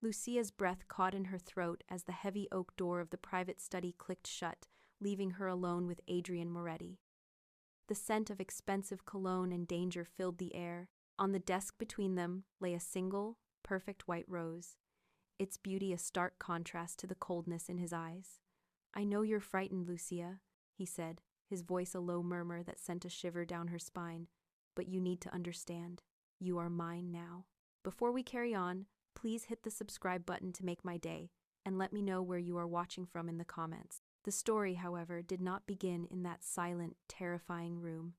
Lucia's breath caught in her throat as the heavy oak door of the private study clicked shut, leaving her alone with Adrian Moretti. The scent of expensive cologne and danger filled the air. On the desk between them lay a single, perfect white rose, its beauty a stark contrast to the coldness in his eyes. "I know you're frightened, Lucia," he said, his voice a low murmur that sent a shiver down her spine. "But you need to understand. You are mine now." Before we carry on, please hit the subscribe button to make my day, and let me know where you are watching from in the comments. The story, however, did not begin in that silent, terrifying room.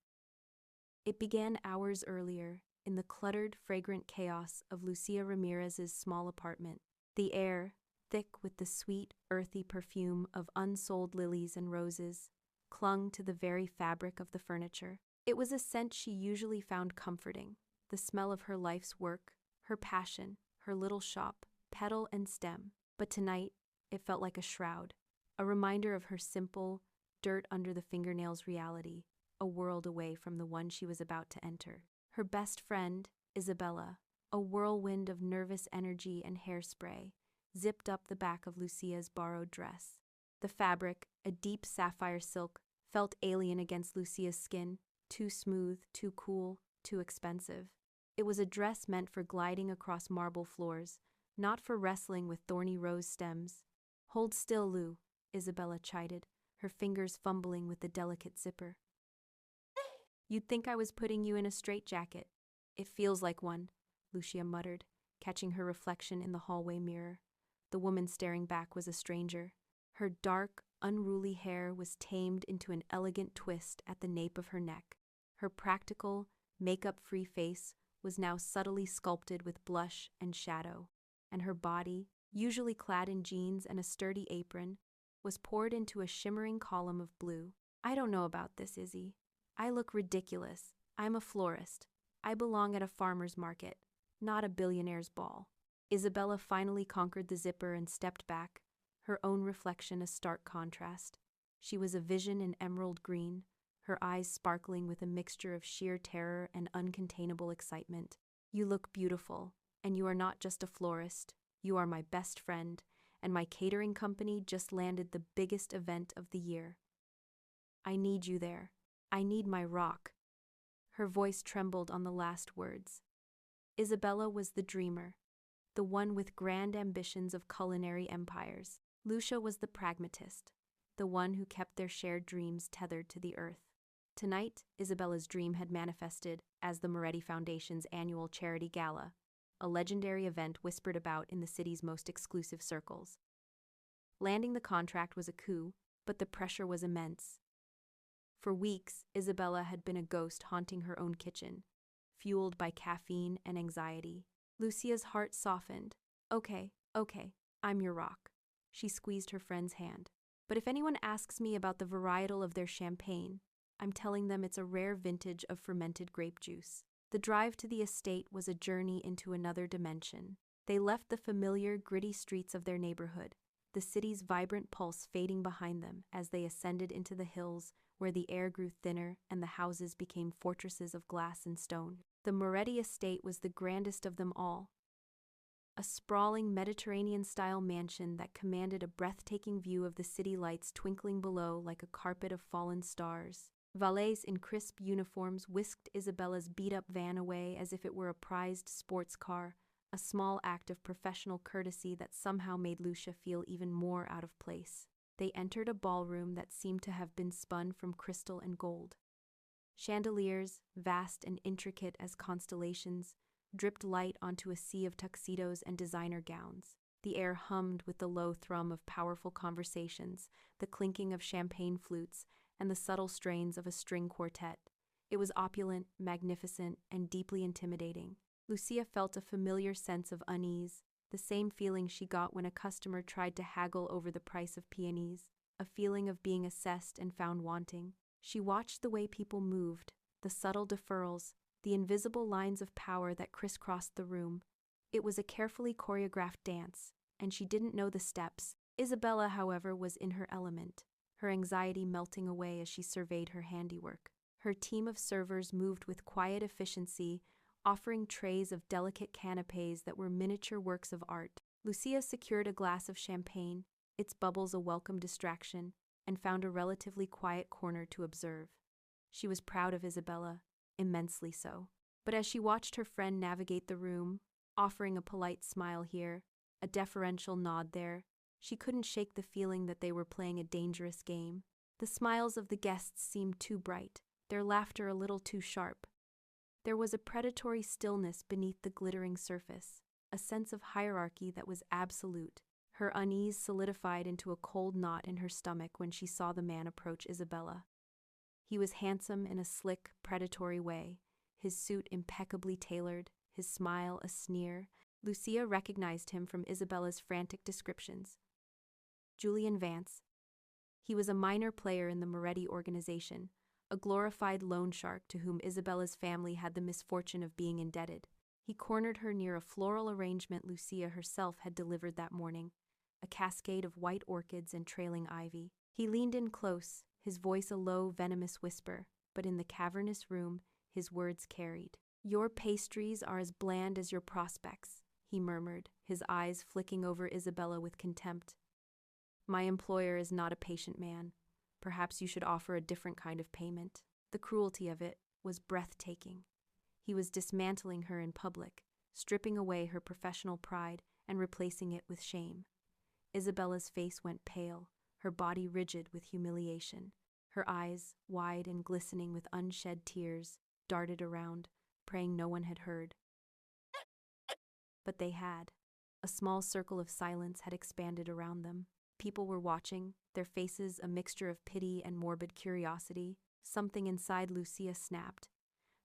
It began hours earlier, in the cluttered, fragrant chaos of Lucia Ramirez's small apartment. The air, thick with the sweet, earthy perfume of unsold lilies and roses, clung to the very fabric of the furniture. It was a scent she usually found comforting, the smell of her life's work, her passion, her little shop, petal and stem. But tonight, it felt like a shroud, a reminder of her simple, dirt-under-the-fingernails reality, a world away from the one she was about to enter. Her best friend, Isabella, a whirlwind of nervous energy and hairspray, zipped up the back of Lucia's borrowed dress. The fabric, a deep sapphire silk, felt alien against Lucia's skin, too smooth, too cool, too expensive. It was a dress meant for gliding across marble floors, not for wrestling with thorny rose stems. "Hold still, Lou," Isabella chided, her fingers fumbling with the delicate zipper. "You'd think I was putting you in a straitjacket." "It feels like one," Lucia muttered, catching her reflection in the hallway mirror. The woman staring back was a stranger. Her dark, unruly hair was tamed into an elegant twist at the nape of her neck. Her practical, makeup-free face was now subtly sculpted with blush and shadow, and her body, usually clad in jeans and a sturdy apron, was poured into a shimmering column of blue. "I don't know about this, Izzy. I look ridiculous. I'm a florist. I belong at a farmer's market, not a billionaire's ball." Isabella finally conquered the zipper and stepped back, her own reflection a stark contrast. She was a vision in emerald green, her eyes sparkling with a mixture of sheer terror and uncontainable excitement. "You look beautiful, and you are not just a florist. You are my best friend, and my catering company just landed the biggest event of the year. I need you there. I need my rock." Her voice trembled on the last words. Isabella was the dreamer, the one with grand ambitions of culinary empires. Lucia was the pragmatist, the one who kept their shared dreams tethered to the earth. Tonight, Isabella's dream had manifested as the Moretti Foundation's annual charity gala, a legendary event whispered about in the city's most exclusive circles. Landing the contract was a coup, but the pressure was immense. For weeks, Isabella had been a ghost haunting her own kitchen, fueled by caffeine and anxiety. Lucia's heart softened. Okay, I'm your rock." She squeezed her friend's hand. "But if anyone asks me about the varietal of their champagne, I'm telling them it's a rare vintage of fermented grape juice." The drive to the estate was a journey into another dimension. They left the familiar, gritty streets of their neighborhood, the city's vibrant pulse fading behind them as they ascended into the hills where the air grew thinner and the houses became fortresses of glass and stone. The Moretti estate was the grandest of them all, a sprawling Mediterranean-style mansion that commanded a breathtaking view of the city lights twinkling below like a carpet of fallen stars. Valets in crisp uniforms whisked Isabella's beat-up van away as if it were a prized sports car, a small act of professional courtesy that somehow made Lucia feel even more out of place. They entered a ballroom that seemed to have been spun from crystal and gold. Chandeliers, vast and intricate as constellations, dripped light onto a sea of tuxedos and designer gowns. The air hummed with the low thrum of powerful conversations, the clinking of champagne flutes, and the subtle strains of a string quartet. It was opulent, magnificent, and deeply intimidating. Lucia felt a familiar sense of unease, the same feeling she got when a customer tried to haggle over the price of peonies, a feeling of being assessed and found wanting. She watched the way people moved, the subtle deferrals, the invisible lines of power that crisscrossed the room. It was a carefully choreographed dance, and she didn't know the steps. Isabella, however, was in her element, her anxiety melting away as she surveyed her handiwork. Her team of servers moved with quiet efficiency, offering trays of delicate canapés that were miniature works of art. Lucia secured a glass of champagne, its bubbles a welcome distraction, and found a relatively quiet corner to observe. She was proud of Isabella, immensely so. But as she watched her friend navigate the room, offering a polite smile here, a deferential nod there, she couldn't shake the feeling that they were playing a dangerous game. The smiles of the guests seemed too bright, their laughter a little too sharp. There was a predatory stillness beneath the glittering surface, a sense of hierarchy that was absolute. Her unease solidified into a cold knot in her stomach when she saw the man approach Isabella. He was handsome in a slick, predatory way, his suit impeccably tailored, his smile a sneer. Lucia recognized him from Isabella's frantic descriptions. Julian Vance. He was a minor player in the Moretti organization, a glorified loan shark to whom Isabella's family had the misfortune of being indebted. He cornered her near a floral arrangement Lucia herself had delivered that morning, a cascade of white orchids and trailing ivy. He leaned in close, his voice a low, venomous whisper, but in the cavernous room, his words carried. "Your pastries are as bland as your prospects," he murmured, his eyes flicking over Isabella with contempt. "My employer is not a patient man. Perhaps you should offer a different kind of payment." The cruelty of it was breathtaking. He was dismantling her in public, stripping away her professional pride and replacing it with shame. Isabella's face went pale, her body rigid with humiliation. Her eyes, wide and glistening with unshed tears, darted around, praying no one had heard. But they had. A small circle of silence had expanded around them. People were watching, their faces a mixture of pity and morbid curiosity. Something inside Lucia snapped.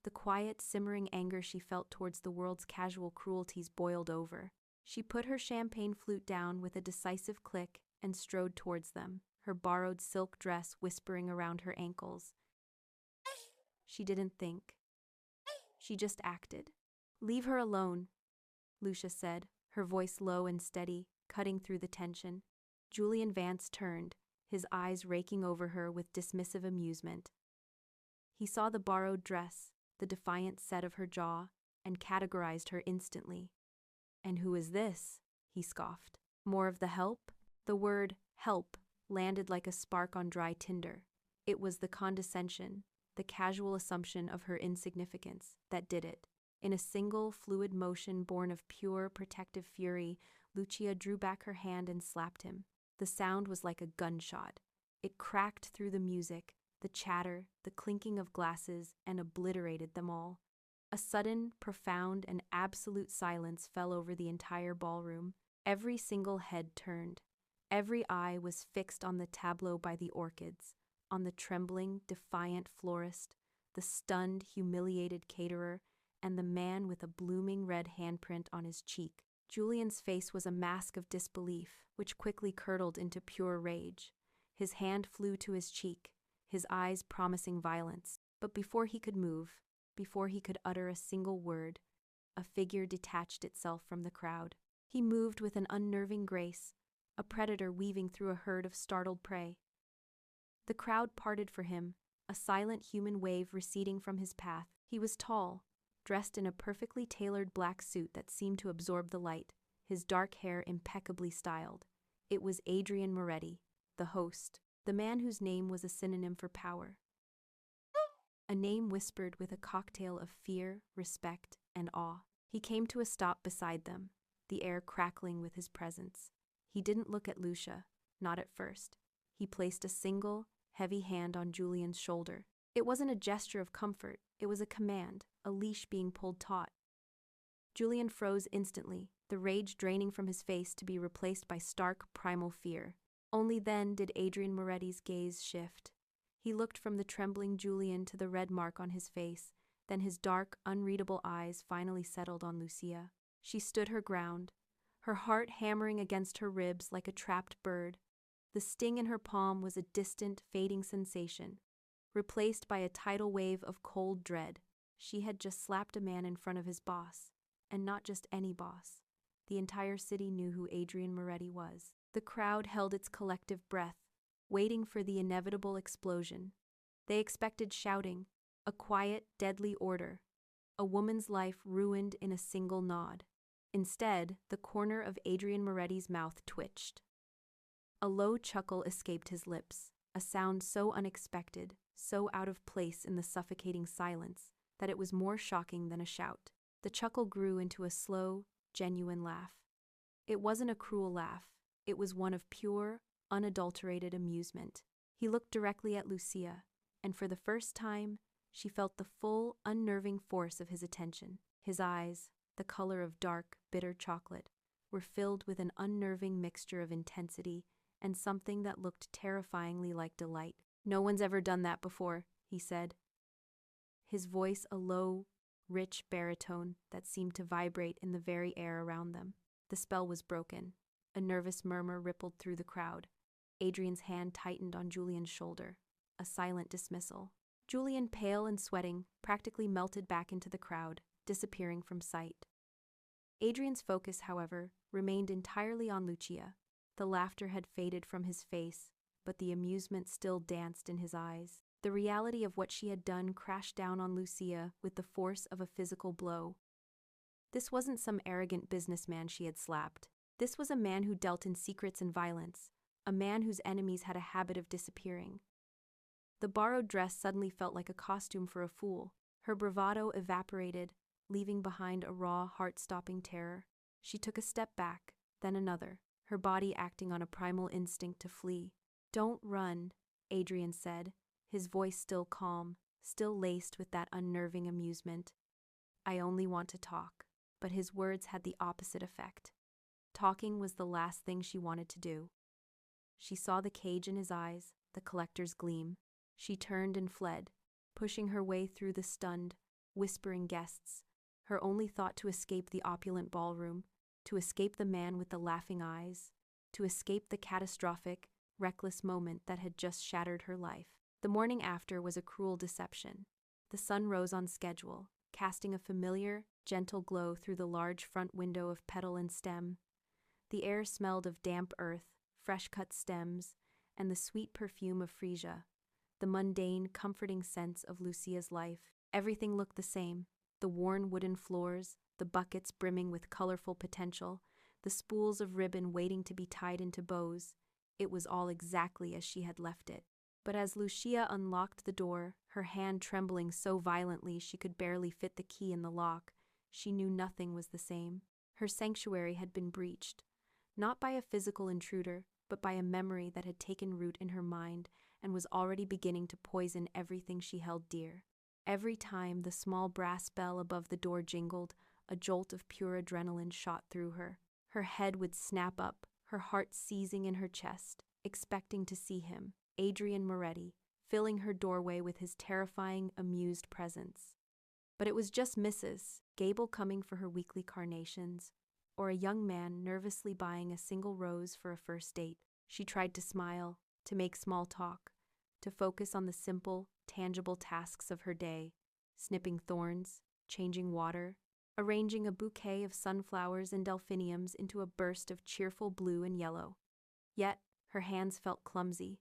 The quiet, simmering anger she felt towards the world's casual cruelties boiled over. She put her champagne flute down with a decisive click and strode towards them, her borrowed silk dress whispering around her ankles. She didn't think. She just acted. "Leave her alone," Lucia said, her voice low and steady, cutting through the tension. Julian Vance turned, his eyes raking over her with dismissive amusement. He saw the borrowed dress, the defiant set of her jaw, and categorized her instantly. "And who is this?" he scoffed. "More of the help?" The word help landed like a spark on dry tinder. It was the condescension, the casual assumption of her insignificance, that did it. In a single, fluid motion born of pure, protective fury, Lucia drew back her hand and slapped him. The sound was like a gunshot. It cracked through the music, the chatter, the clinking of glasses, and obliterated them all. A sudden, profound, and absolute silence fell over the entire ballroom. Every single head turned. Every eye was fixed on the tableau by the orchids, on the trembling, defiant florist, the stunned, humiliated caterer, and the man with a blooming red handprint on his cheek. Julian's face was a mask of disbelief, which quickly curdled into pure rage. His hand flew to his cheek, his eyes promising violence. But before he could move, before he could utter a single word, a figure detached itself from the crowd. He moved with an unnerving grace, a predator weaving through a herd of startled prey. The crowd parted for him, a silent human wave receding from his path. He was tall, dressed in a perfectly tailored black suit that seemed to absorb the light, his dark hair impeccably styled. It was Adrian Moretti, the host, the man whose name was a synonym for power. A name whispered with a cocktail of fear, respect, and awe. He came to a stop beside them, the air crackling with his presence. He didn't look at Lucia, not at first. He placed a single, heavy hand on Julian's shoulder. It wasn't a gesture of comfort, it was a command, a leash being pulled taut. Julian froze instantly, the rage draining from his face to be replaced by stark, primal fear. Only then did Adrian Moretti's gaze shift. He looked from the trembling Julian to the red mark on his face, then his dark, unreadable eyes finally settled on Lucia. She stood her ground, her heart hammering against her ribs like a trapped bird. The sting in her palm was a distant, fading sensation, replaced by a tidal wave of cold dread. She had just slapped a man in front of his boss, and not just any boss. The entire city knew who Adrian Moretti was. The crowd held its collective breath, waiting for the inevitable explosion. They expected shouting, a quiet, deadly order, a woman's life ruined in a single nod. Instead, the corner of Adrian Moretti's mouth twitched. A low chuckle escaped his lips, a sound so unexpected, so out of place in the suffocating silence, that it was more shocking than a shout. The chuckle grew into a slow, genuine laugh. It wasn't a cruel laugh, it was one of pure, unadulterated amusement. He looked directly at Lucia, and for the first time, she felt the full, unnerving force of his attention. His eyes, the color of dark, bitter chocolate, were filled with an unnerving mixture of intensity and something that looked terrifyingly like delight. "No one's ever done that before," he said. His voice a low, rich baritone that seemed to vibrate in the very air around them. The spell was broken. A nervous murmur rippled through the crowd. Adrian's hand tightened on Julian's shoulder. A silent dismissal. Julian, pale and sweating, practically melted back into the crowd, disappearing from sight. Adrian's focus, however, remained entirely on Lucia. The laughter had faded from his face, but the amusement still danced in his eyes. The reality of what she had done crashed down on Lucia with the force of a physical blow. This wasn't some arrogant businessman she had slapped. This was a man who dealt in secrets and violence, a man whose enemies had a habit of disappearing. The borrowed dress suddenly felt like a costume for a fool. Her bravado evaporated, leaving behind a raw, heart-stopping terror. She took a step back, then another, her body acting on a primal instinct to flee. "Don't run," Adrian said, his voice still calm, still laced with that unnerving amusement. "I only want to talk." But his words had the opposite effect. Talking was the last thing she wanted to do. She saw the cage in his eyes, the collector's gleam. She turned and fled, pushing her way through the stunned, whispering guests, her only thought to escape the opulent ballroom, to escape the man with the laughing eyes, to escape the catastrophic, reckless moment that had just shattered her life. The morning after was a cruel deception. The sun rose on schedule, casting a familiar, gentle glow through the large front window of petal and stem. The air smelled of damp earth, fresh-cut stems, and the sweet perfume of freesia, the mundane, comforting sense of Lucia's life. Everything looked the same: the worn wooden floors, the buckets brimming with colorful potential, the spools of ribbon waiting to be tied into bows. It was all exactly as she had left it. But as Lucia unlocked the door, her hand trembling so violently she could barely fit the key in the lock, she knew nothing was the same. Her sanctuary had been breached, not by a physical intruder, but by a memory that had taken root in her mind and was already beginning to poison everything she held dear. Every time the small brass bell above the door jingled, a jolt of pure adrenaline shot through her. Her head would snap up, her heart seizing in her chest, expecting to see him, Adrian Moretti, filling her doorway with his terrifying, amused presence. But it was just Mrs. Gable coming for her weekly carnations, or a young man nervously buying a single rose for a first date. She tried to smile, to make small talk, to focus on the simple, tangible tasks of her day: snipping thorns, changing water, arranging a bouquet of sunflowers and delphiniums into a burst of cheerful blue and yellow. Yet, her hands felt clumsy,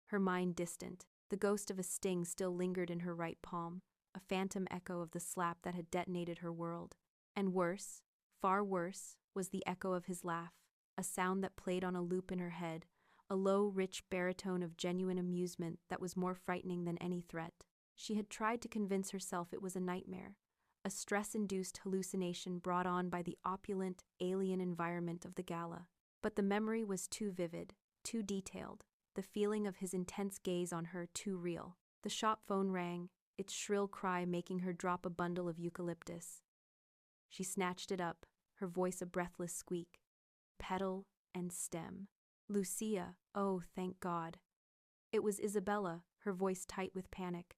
her mind distant. The ghost of a sting still lingered in her right palm, a phantom echo of the slap that had detonated her world. And worse, far worse, was the echo of his laugh, a sound that played on a loop in her head, a low, rich baritone of genuine amusement that was more frightening than any threat. She had tried to convince herself it was a nightmare, a stress-induced hallucination brought on by the opulent, alien environment of the gala. But the memory was too vivid, too detailed, the feeling of his intense gaze on her too real. The shop phone rang, its shrill cry making her drop a bundle of eucalyptus. She snatched it up, her voice a breathless squeak. Petal and stem. Lucia, oh, thank God. It was Isabella, her voice tight with panic.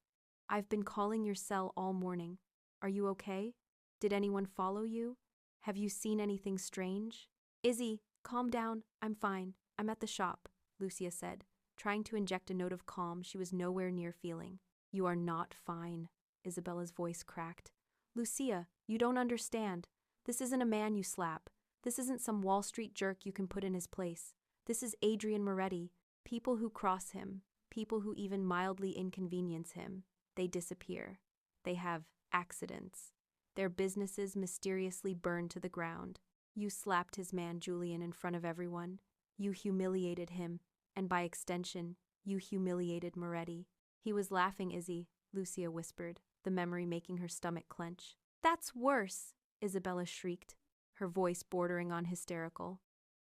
"I've been calling your cell all morning. Are you okay? Did anyone follow you? Have you seen anything strange?" "Izzy, calm down. I'm fine. I'm at the shop," Lucia said, trying to inject a note of calm she was nowhere near feeling. "You are not fine," Isabella's voice cracked. "Lucia, you don't understand. This isn't a man you slap. This isn't some Wall Street jerk you can put in his place. This is Adrian Moretti. People who cross him, people who even mildly inconvenience him, they disappear. They have accidents. Their businesses mysteriously burn to the ground. You slapped his man, Julian, in front of everyone. You humiliated him, and by extension, you humiliated Moretti. He was laughing, Izzy, Lucia whispered, the memory making her stomach clench. That's worse, Isabella shrieked, her voice bordering on hysterical.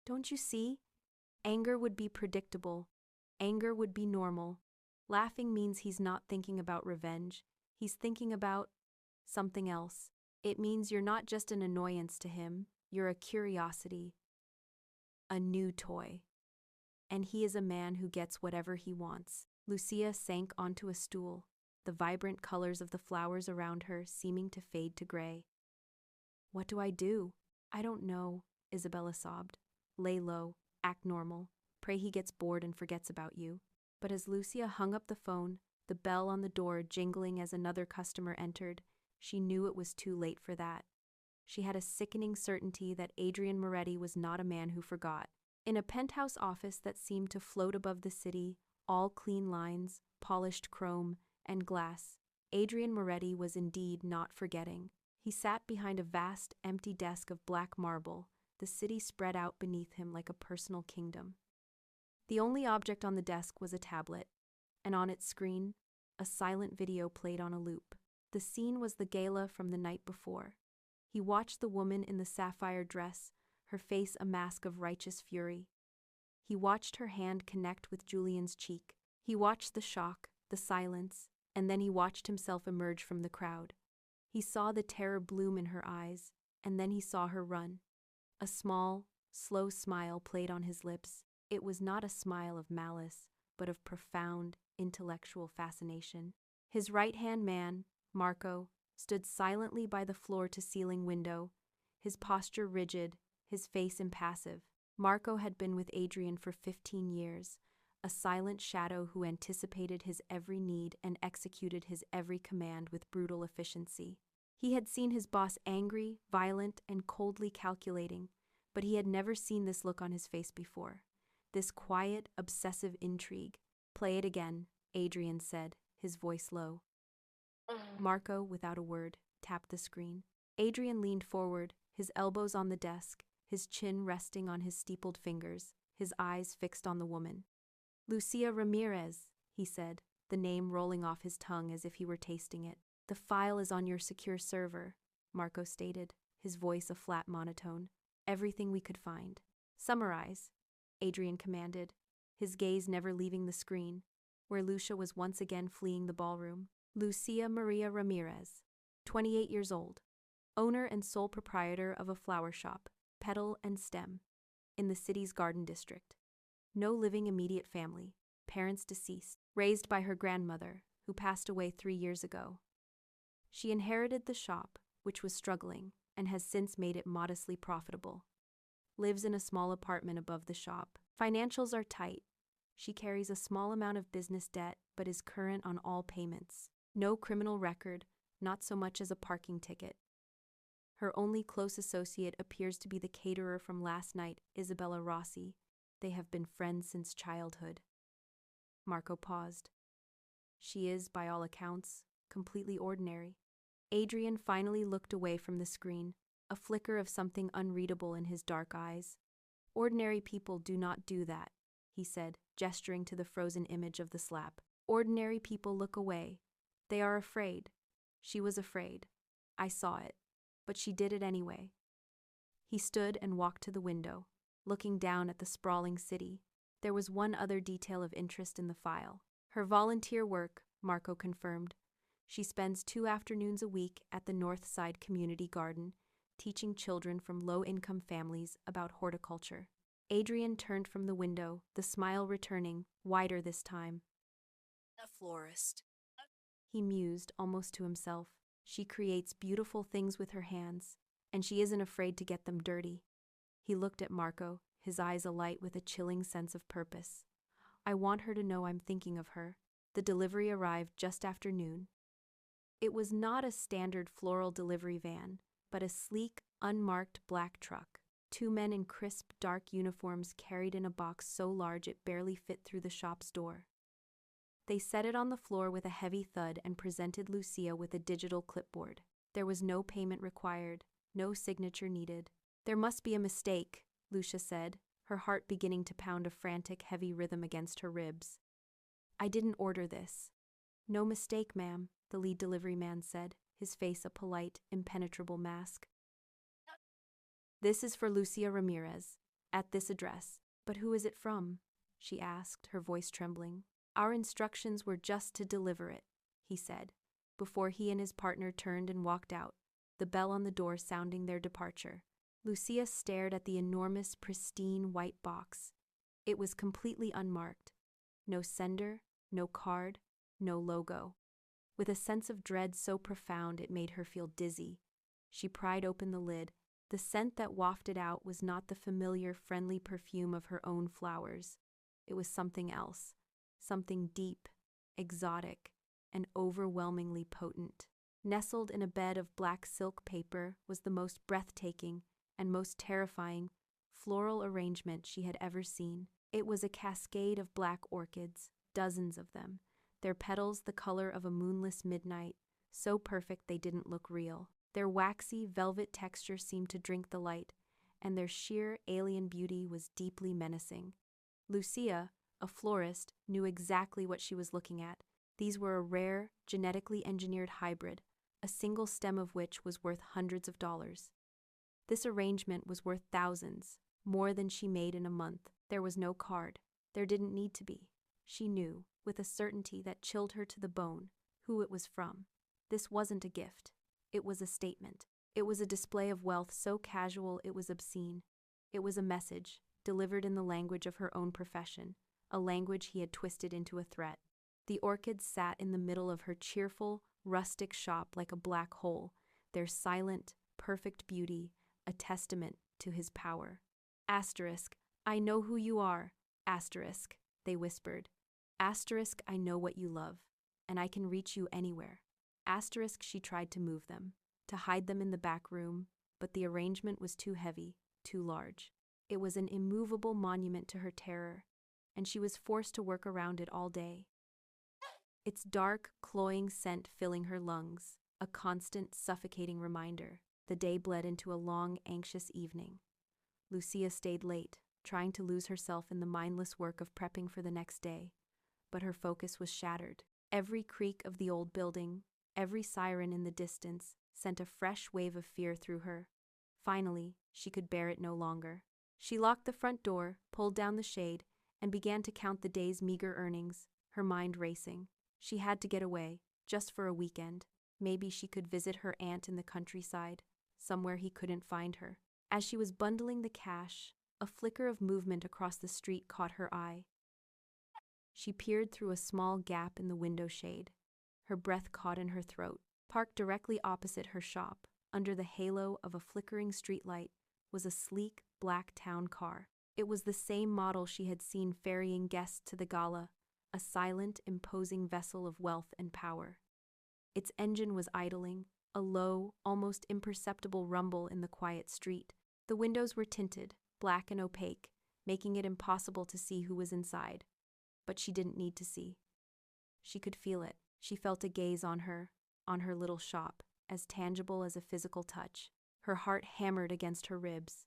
Don't you see? Anger would be predictable. Anger would be normal. Laughing means he's not thinking about revenge. He's thinking about something else. It means you're not just an annoyance to him, you're a curiosity. A new toy. And he is a man who gets whatever he wants. Lucia sank onto a stool, the vibrant colors of the flowers around her seeming to fade to gray. What do I do? I don't know, Isabella sobbed. Lay low, act normal, pray he gets bored and forgets about you. But as Lucia hung up the phone, the bell on the door jingling as another customer entered, she knew it was too late for that. She had a sickening certainty that Adrian Moretti was not a man who forgot. In a penthouse office that seemed to float above the city, all clean lines, polished chrome, and glass, Adrian Moretti was indeed not forgetting. He sat behind a vast, empty desk of black marble, the city spread out beneath him like a personal kingdom. The only object on the desk was a tablet, and on its screen, a silent video played on a loop. The scene was the gala from the night before. He watched the woman in the sapphire dress, her face a mask of righteous fury. He watched her hand connect with Julian's cheek. He watched the shock, the silence, and then he watched himself emerge from the crowd. He saw the terror bloom in her eyes, and then he saw her run. A small, slow smile played on his lips. It was not a smile of malice, but of profound, intellectual fascination. His right-hand man, Marco, stood silently by the floor-to-ceiling window, his posture rigid, his face impassive. Marco had been with Adrian for 15 years, a silent shadow who anticipated his every need and executed his every command with brutal efficiency. He had seen his boss angry, violent, and coldly calculating, but he had never seen this look on his face before. This quiet, obsessive intrigue. Play it again, Adrian said, his voice low. Marco, without a word, tapped the screen. Adrian leaned forward, his elbows on the desk, his chin resting on his steepled fingers, his eyes fixed on the woman. Lucia Ramirez, he said, the name rolling off his tongue as if he were tasting it. The file is on your secure server, Marco stated, his voice a flat monotone. Everything we could find. Summarize, Adrian commanded, his gaze never leaving the screen, where Lucia was once again fleeing the ballroom. Lucia Maria Ramirez, 28 years old, owner and sole proprietor of a flower shop, Petal and Stem, in the city's garden district. No living immediate family, parents deceased, raised by her grandmother, who passed away 3 years ago. She inherited the shop, which was struggling, and has since made it modestly profitable. Lives in a small apartment above the shop. Financials are tight. She carries a small amount of business debt, but is current on all payments. No criminal record, not so much as a parking ticket. Her only close associate appears to be the caterer from last night, Isabella Rossi. They have been friends since childhood. Marco paused. She is, by all accounts, completely ordinary. Adrian finally looked away from the screen, a flicker of something unreadable in his dark eyes. Ordinary people do not do that, he said, gesturing to the frozen image of the slap. Ordinary people look away. They are afraid. She was afraid. I saw it. But she did it anyway. He stood and walked to the window, looking down at the sprawling city. There was one other detail of interest in the file. Her volunteer work, Marco confirmed. She spends 2 afternoons a week at the North Side Community Garden, teaching children from low-income families about horticulture. Adrian turned from the window, the smile returning, wider this time. A florist. He mused, almost to himself. She creates beautiful things with her hands, and she isn't afraid to get them dirty. He looked at Marco, his eyes alight with a chilling sense of purpose. I want her to know I'm thinking of her. The delivery arrived just after noon. It was not a standard floral delivery van, but a sleek, unmarked black truck. 2 men in crisp, dark uniforms carried in a box so large it barely fit through the shop's door. They set it on the floor with a heavy thud and presented Lucia with a digital clipboard. There was no payment required, no signature needed. There must be a mistake, Lucia said, her heart beginning to pound a frantic, heavy rhythm against her ribs. I didn't order this. No mistake, ma'am, the lead delivery man said, his face a polite, impenetrable mask. This is for Lucia Ramirez, at this address. But who is it from? She asked, her voice trembling. Our instructions were just to deliver it, he said, before he and his partner turned and walked out, the bell on the door sounding their departure. Lucia stared at the enormous, pristine white box. It was completely unmarked. No sender, no card, no logo. With a sense of dread so profound it made her feel dizzy, she pried open the lid. The scent that wafted out was not the familiar, friendly perfume of her own flowers. It was something else, something deep, exotic, and overwhelmingly potent. Nestled in a bed of black silk paper was the most breathtaking and most terrifying floral arrangement she had ever seen. It was a cascade of black orchids, dozens of them, their petals the color of a moonless midnight, so perfect they didn't look real. Their waxy, velvet texture seemed to drink the light, and their sheer, alien beauty was deeply menacing. Lucia, a florist, knew exactly what she was looking at. These were a rare, genetically engineered hybrid, a single stem of which was worth hundreds of dollars. This arrangement was worth thousands, more than she made in a month. There was no card. There didn't need to be. She knew, with a certainty that chilled her to the bone, who it was from. This wasn't a gift. It was a statement. It was a display of wealth so casual it was obscene. It was a message, delivered in the language of her own profession, a language he had twisted into a threat. The orchids sat in the middle of her cheerful, rustic shop like a black hole, their silent, perfect beauty, a testament to his power. Asterisk, I know who you are. Asterisk, they whispered. Asterisk, I know what you love, and I can reach you anywhere. Asterisk, she tried to move them, to hide them in the back room, but the arrangement was too heavy, too large. It was an immovable monument to her terror, and she was forced to work around it all day. Its dark, cloying scent filling her lungs, a constant, suffocating reminder. The day bled into a long, anxious evening. Lucia stayed late, trying to lose herself in the mindless work of prepping for the next day, but her focus was shattered. Every creak of the old building, every siren in the distance, sent a fresh wave of fear through her. Finally, she could bear it no longer. She locked the front door, pulled down the shade, and began to count the day's meager earnings, her mind racing. She had to get away, just for a weekend. Maybe she could visit her aunt in the countryside, somewhere he couldn't find her. As she was bundling the cash, a flicker of movement across the street caught her eye. She peered through a small gap in the window shade, her breath caught in her throat. Parked directly opposite her shop, under the halo of a flickering streetlight, was a sleek, black town car. It was the same model she had seen ferrying guests to the gala, a silent, imposing vessel of wealth and power. Its engine was idling, a low, almost imperceptible rumble in the quiet street. The windows were tinted, black and opaque, making it impossible to see who was inside. But she didn't need to see. She could feel it. She felt a gaze on her little shop, as tangible as a physical touch. Her heart hammered against her ribs.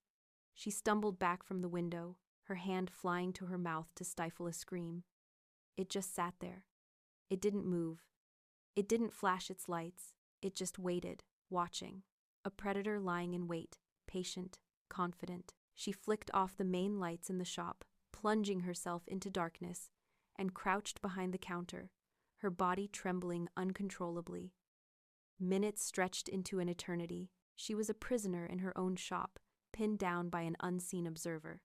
She stumbled back from the window, her hand flying to her mouth to stifle a scream. It just sat there. It didn't move. It didn't flash its lights. It just waited, watching. A predator lying in wait, patient, confident. She flicked off the main lights in the shop, plunging herself into darkness, and crouched behind the counter, her body trembling uncontrollably. Minutes stretched into an eternity. She was a prisoner in her own shop, pinned down by an unseen observer.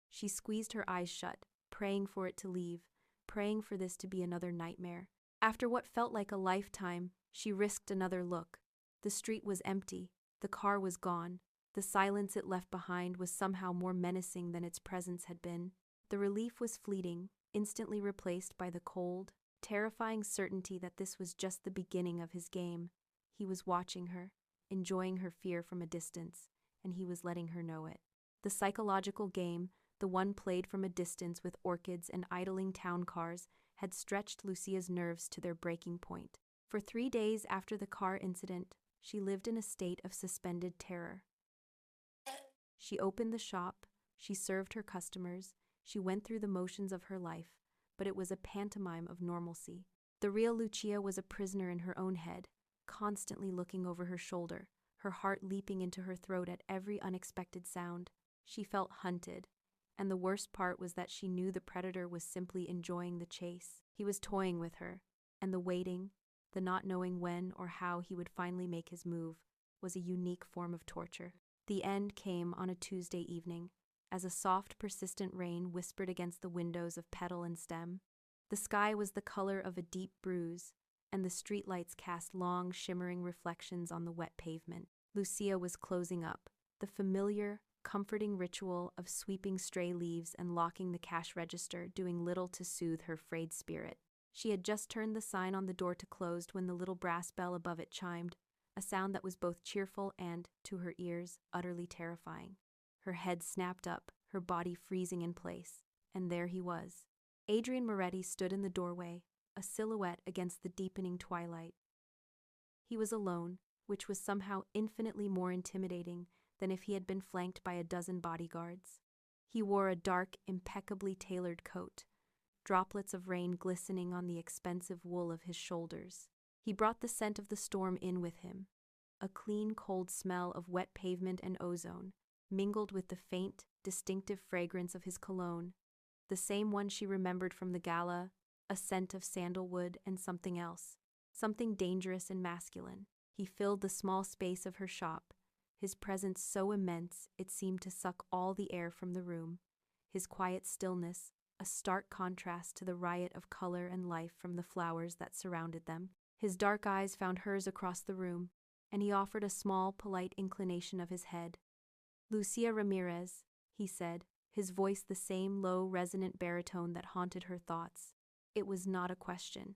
She squeezed her eyes shut, praying for it to leave, praying for this to be another nightmare. After what felt like a lifetime, she risked another look. The street was empty. The car was gone. The silence it left behind was somehow more menacing than its presence had been. The relief was fleeting, instantly replaced by the cold, terrifying certainty that this was just the beginning of his game. He was watching her, enjoying her fear from a distance, and he was letting her know it. The psychological game, the one played from a distance with orchids and idling town cars, had stretched Lucia's nerves to their breaking point. For 3 days after the car incident, she lived in a state of suspended terror. She opened the shop, she served her customers, she went through the motions of her life, but it was a pantomime of normalcy. The real Lucia was a prisoner in her own head, constantly looking over her shoulder, her heart leaping into her throat at every unexpected sound. She felt hunted, and the worst part was that she knew the predator was simply enjoying the chase. He was toying with her, and the waiting, the not knowing when or how he would finally make his move, was a unique form of torture. The end came on a Tuesday evening, as a soft, persistent rain whispered against the windows of petal and stem. The sky was the color of a deep bruise, and the streetlights cast long, shimmering reflections on the wet pavement. Lucia was closing up, the familiar, comforting ritual of sweeping stray leaves and locking the cash register doing little to soothe her frayed spirit. She had just turned the sign on the door to closed when the little brass bell above it chimed, a sound that was both cheerful and, to her ears, utterly terrifying. Her head snapped up, her body freezing in place, and there he was. Adrian Moretti stood in the doorway, a silhouette against the deepening twilight. He was alone, which was somehow infinitely more intimidating than if he had been flanked by a dozen bodyguards. He wore a dark, impeccably tailored coat, droplets of rain glistening on the expensive wool of his shoulders. He brought the scent of the storm in with him, a clean, cold smell of wet pavement and ozone, mingled with the faint, distinctive fragrance of his cologne, the same one she remembered from the gala, a scent of sandalwood and something else, something dangerous and masculine. He filled the small space of her shop, his presence so immense it seemed to suck all the air from the room, his quiet stillness, a stark contrast to the riot of color and life from the flowers that surrounded them. His dark eyes found hers across the room, and he offered a small, polite inclination of his head. "Lucia Ramirez," he said, his voice the same low, resonant baritone that haunted her thoughts. It was not a question.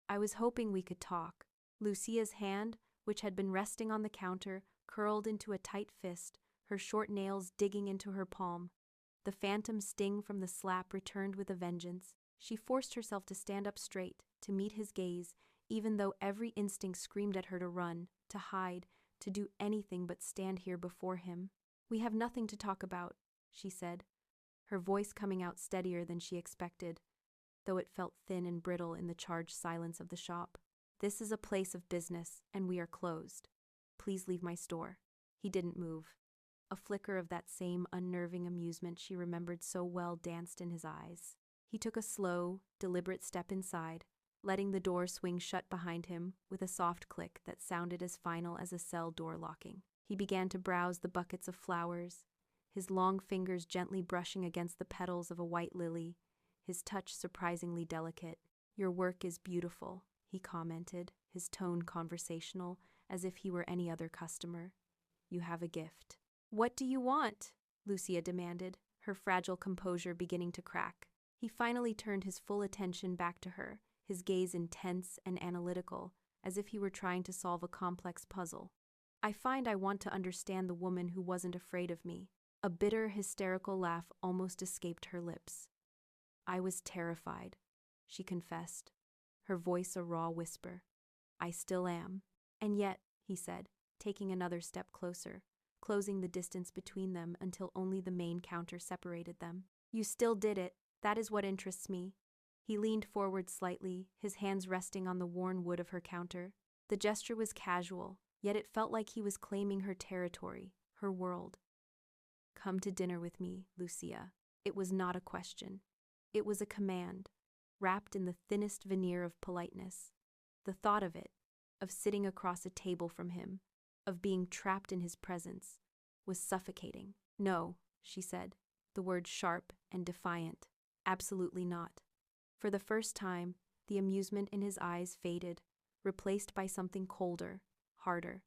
"I was hoping we could talk." Lucia's hand, which had been resting on the counter, curled into a tight fist, her short nails digging into her palm. The phantom sting from the slap returned with a vengeance. She forced herself to stand up straight, to meet his gaze, even though every instinct screamed at her to run, to hide, to do anything but stand here before him. "We have nothing to talk about," she said, her voice coming out steadier than she expected, though it felt thin and brittle in the charged silence of the shop. "This is a place of business, and we are closed. Please leave my store." He didn't move. A flicker of that same unnerving amusement she remembered so well danced in his eyes. He took a slow, deliberate step inside, letting the door swing shut behind him with a soft click that sounded as final as a cell door locking. He began to browse the buckets of flowers, his long fingers gently brushing against the petals of a white lily, his touch surprisingly delicate. "Your work is beautiful," he commented, his tone conversational, as if he were any other customer. "You have a gift." "What do you want?" Lucia demanded, her fragile composure beginning to crack. He finally turned his full attention back to her, his gaze intense and analytical, as if he were trying to solve a complex puzzle. "I find I want to understand the woman who wasn't afraid of me." A bitter, hysterical laugh almost escaped her lips. "I was terrified," she confessed, her voice a raw whisper. "I still am." "And yet," he said, taking another step closer, closing the distance between them until only the main counter separated them. "You still did it. That is what interests me." He leaned forward slightly, his hands resting on the worn wood of her counter. The gesture was casual, yet it felt like he was claiming her territory, her world. "Come to dinner with me, Lucia." It was not a question. It was a command, wrapped in the thinnest veneer of politeness. The thought of it, of sitting across a table from him, of being trapped in his presence, was suffocating. "No," she said, the word sharp and defiant. "Absolutely not." For the first time, the amusement in his eyes faded, replaced by something colder, harder.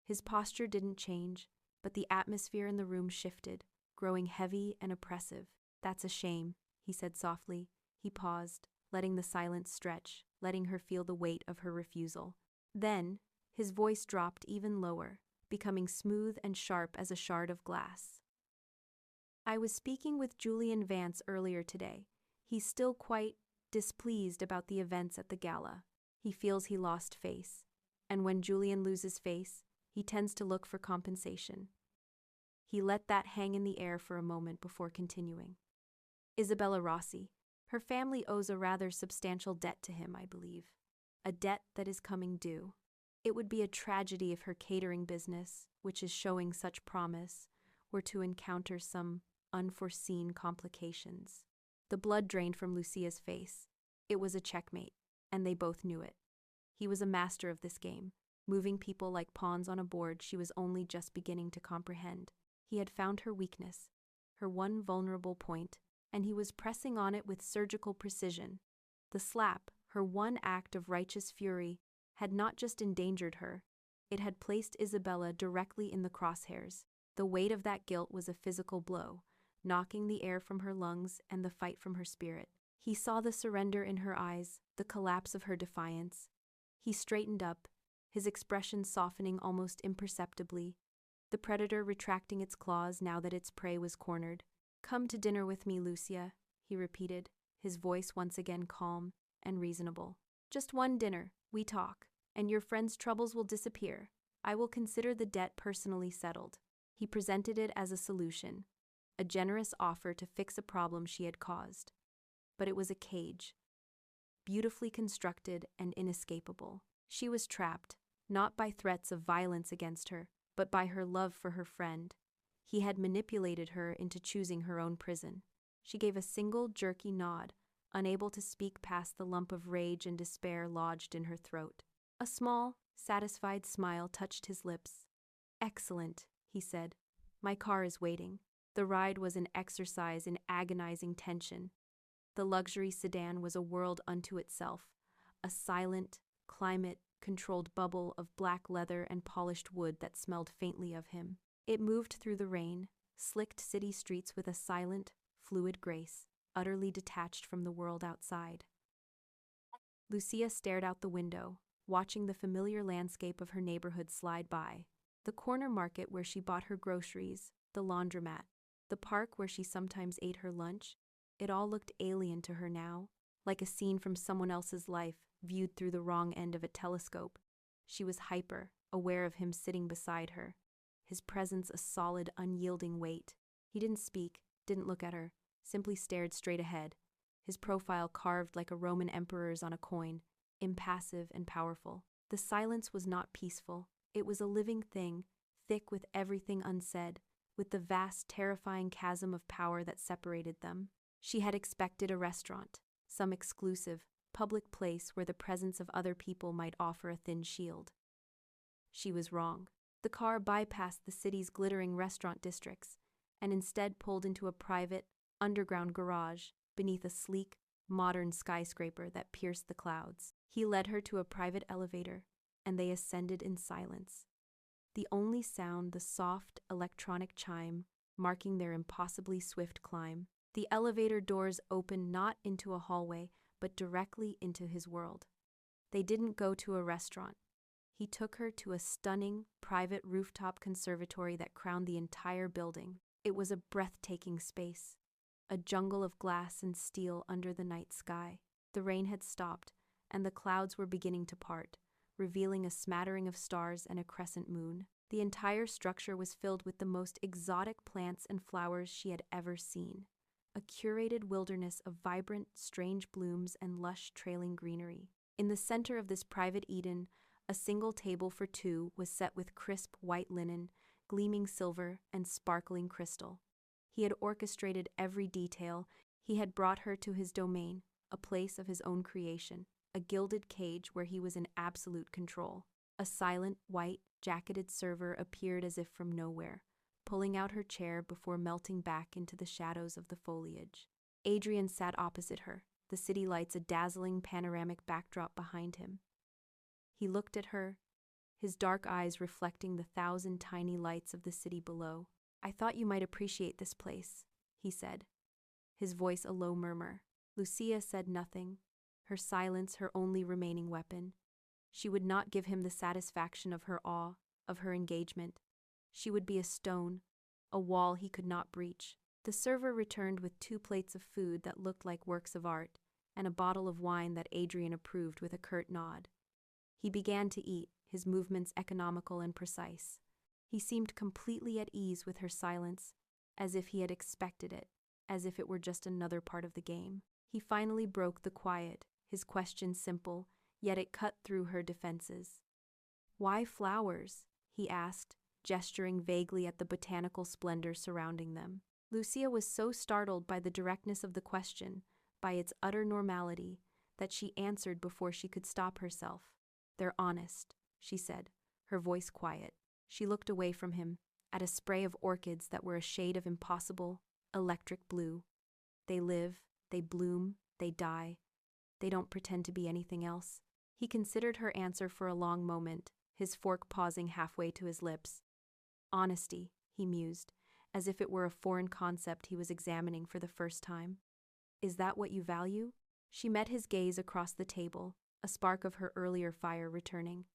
His posture didn't change, but the atmosphere in the room shifted, growing heavy and oppressive. "That's a shame," he said softly. He paused, letting the silence stretch, letting her feel the weight of her refusal. Then, his voice dropped even lower, becoming smooth and sharp as a shard of glass. "I was speaking with Julian Vance earlier today. He's still quite displeased about the events at the gala. He feels he lost face, and when Julian loses face, he tends to look for compensation. He let that hang in the air for a moment before continuing. Isabella Rossi. Her family owes a rather substantial debt to him, I believe. A debt that is coming due. It would be a tragedy if her catering business, which is showing such promise, were to encounter some unforeseen complications. The blood drained from Lucia's face. It was a checkmate, and they both knew it. He was a master of this game, moving people like pawns on a board she was only just beginning to comprehend. He had found her weakness, her one vulnerable point, and he was pressing on it with surgical precision. The slap, her one act of righteous fury, had not just endangered her, it had placed Isabella directly in the crosshairs. The weight of that guilt was a physical blow, knocking the air from her lungs and the fight from her spirit. He saw the surrender in her eyes, the collapse of her defiance. He straightened up, his expression softening almost imperceptibly, the predator retracting its claws now that its prey was cornered. "Come to dinner with me, Lucia," he repeated, his voice once again calm and reasonable. "Just one dinner, we talk, and your friend's troubles will disappear. I will consider the debt personally settled." He presented it as a solution, a generous offer to fix a problem she had caused. But it was a cage, beautifully constructed and inescapable. She was trapped, not by threats of violence against her, but by her love for her friend. He had manipulated her into choosing her own prison. She gave a single jerky nod, unable to speak past the lump of rage and despair lodged in her throat. A small, satisfied smile touched his lips. "Excellent," he said. "My car is waiting." The ride was an exercise in agonizing tension. The luxury sedan was a world unto itself, a silent, climate-controlled bubble of black leather and polished wood that smelled faintly of him. It moved through the rain, slicked city streets with a silent, fluid grace, utterly detached from the world outside. Lucia stared out the window, watching the familiar landscape of her neighborhood slide by. The corner market where she bought her groceries, the laundromat, the park where she sometimes ate her lunch, it all looked alien to her now, like a scene from someone else's life viewed through the wrong end of a telescope. She was hyper, aware of him sitting beside her, his presence a solid, unyielding weight. He didn't speak, didn't look at her, simply stared straight ahead, his profile carved like a Roman emperor's on a coin, impassive and powerful. The silence was not peaceful. It was a living thing, thick with everything unsaid, with the vast, terrifying chasm of power that separated them. She had expected a restaurant, some exclusive, public place where the presence of other people might offer a thin shield. She was wrong. The car bypassed the city's glittering restaurant districts and instead pulled into a private, underground garage beneath a sleek, modern skyscraper that pierced the clouds. He led her to a private elevator, and they ascended in silence. The only sound the soft, electronic chime marking their impossibly swift climb. The elevator doors opened not into a hallway, but directly into his world. They didn't go to a restaurant. He took her to a stunning, private rooftop conservatory that crowned the entire building. It was a breathtaking space, a jungle of glass and steel under the night sky. The rain had stopped, and the clouds were beginning to part, revealing a smattering of stars and a crescent moon. The entire structure was filled with the most exotic plants and flowers she had ever seen, a curated wilderness of vibrant, strange blooms and lush, trailing greenery. In the center of this private Eden, a single table for two was set with crisp white linen, gleaming silver, and sparkling crystal. He had orchestrated every detail. He had brought her to his domain, a place of his own creation, a gilded cage where he was in absolute control. A silent, white, jacketed server appeared as if from nowhere, pulling out her chair before melting back into the shadows of the foliage. Adrian sat opposite her, the city lights a dazzling panoramic backdrop behind him. He looked at her, his dark eyes reflecting the 1,000 tiny lights of the city below. "I thought you might appreciate this place," he said, his voice a low murmur. Lucia said nothing, her silence her only remaining weapon. She would not give him the satisfaction of her awe, of her engagement. She would be a stone, a wall he could not breach. The server returned with 2 plates of food that looked like works of art, and a bottle of wine that Adrian approved with a curt nod. He began to eat, his movements economical and precise. He seemed completely at ease with her silence, as if he had expected it, as if it were just another part of the game. He finally broke the quiet, his question simple, yet it cut through her defenses. "Why flowers?" he asked, gesturing vaguely at the botanical splendor surrounding them. Lucia was so startled by the directness of the question, by its utter normality, that she answered before she could stop herself. "They're honest," she said, her voice quiet. She looked away from him, at a spray of orchids that were a shade of impossible, electric blue. "They live, they bloom, they die. They don't pretend to be anything else." He considered her answer for a long moment, his fork pausing halfway to his lips. "Honesty," he mused, as if it were a foreign concept he was examining for the first time. "Is that what you value?" She met his gaze across the table, a spark of her earlier fire returning.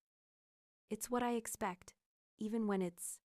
"It's what I expect, even when it's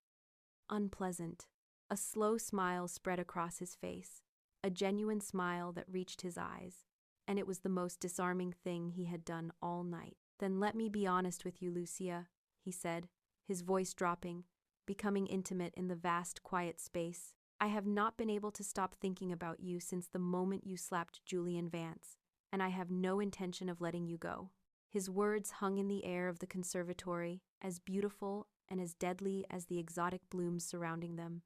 unpleasant." A slow smile spread across his face, a genuine smile that reached his eyes, and it was the most disarming thing he had done all night. "Then let me be honest with you, Lucia," he said, his voice dropping, becoming intimate in the vast, quiet space. "I have not been able to stop thinking about you since the moment you slapped Julian Vance, and I have no intention of letting you go." His words hung in the air of the conservatory, as beautiful and as deadly as the exotic blooms surrounding them.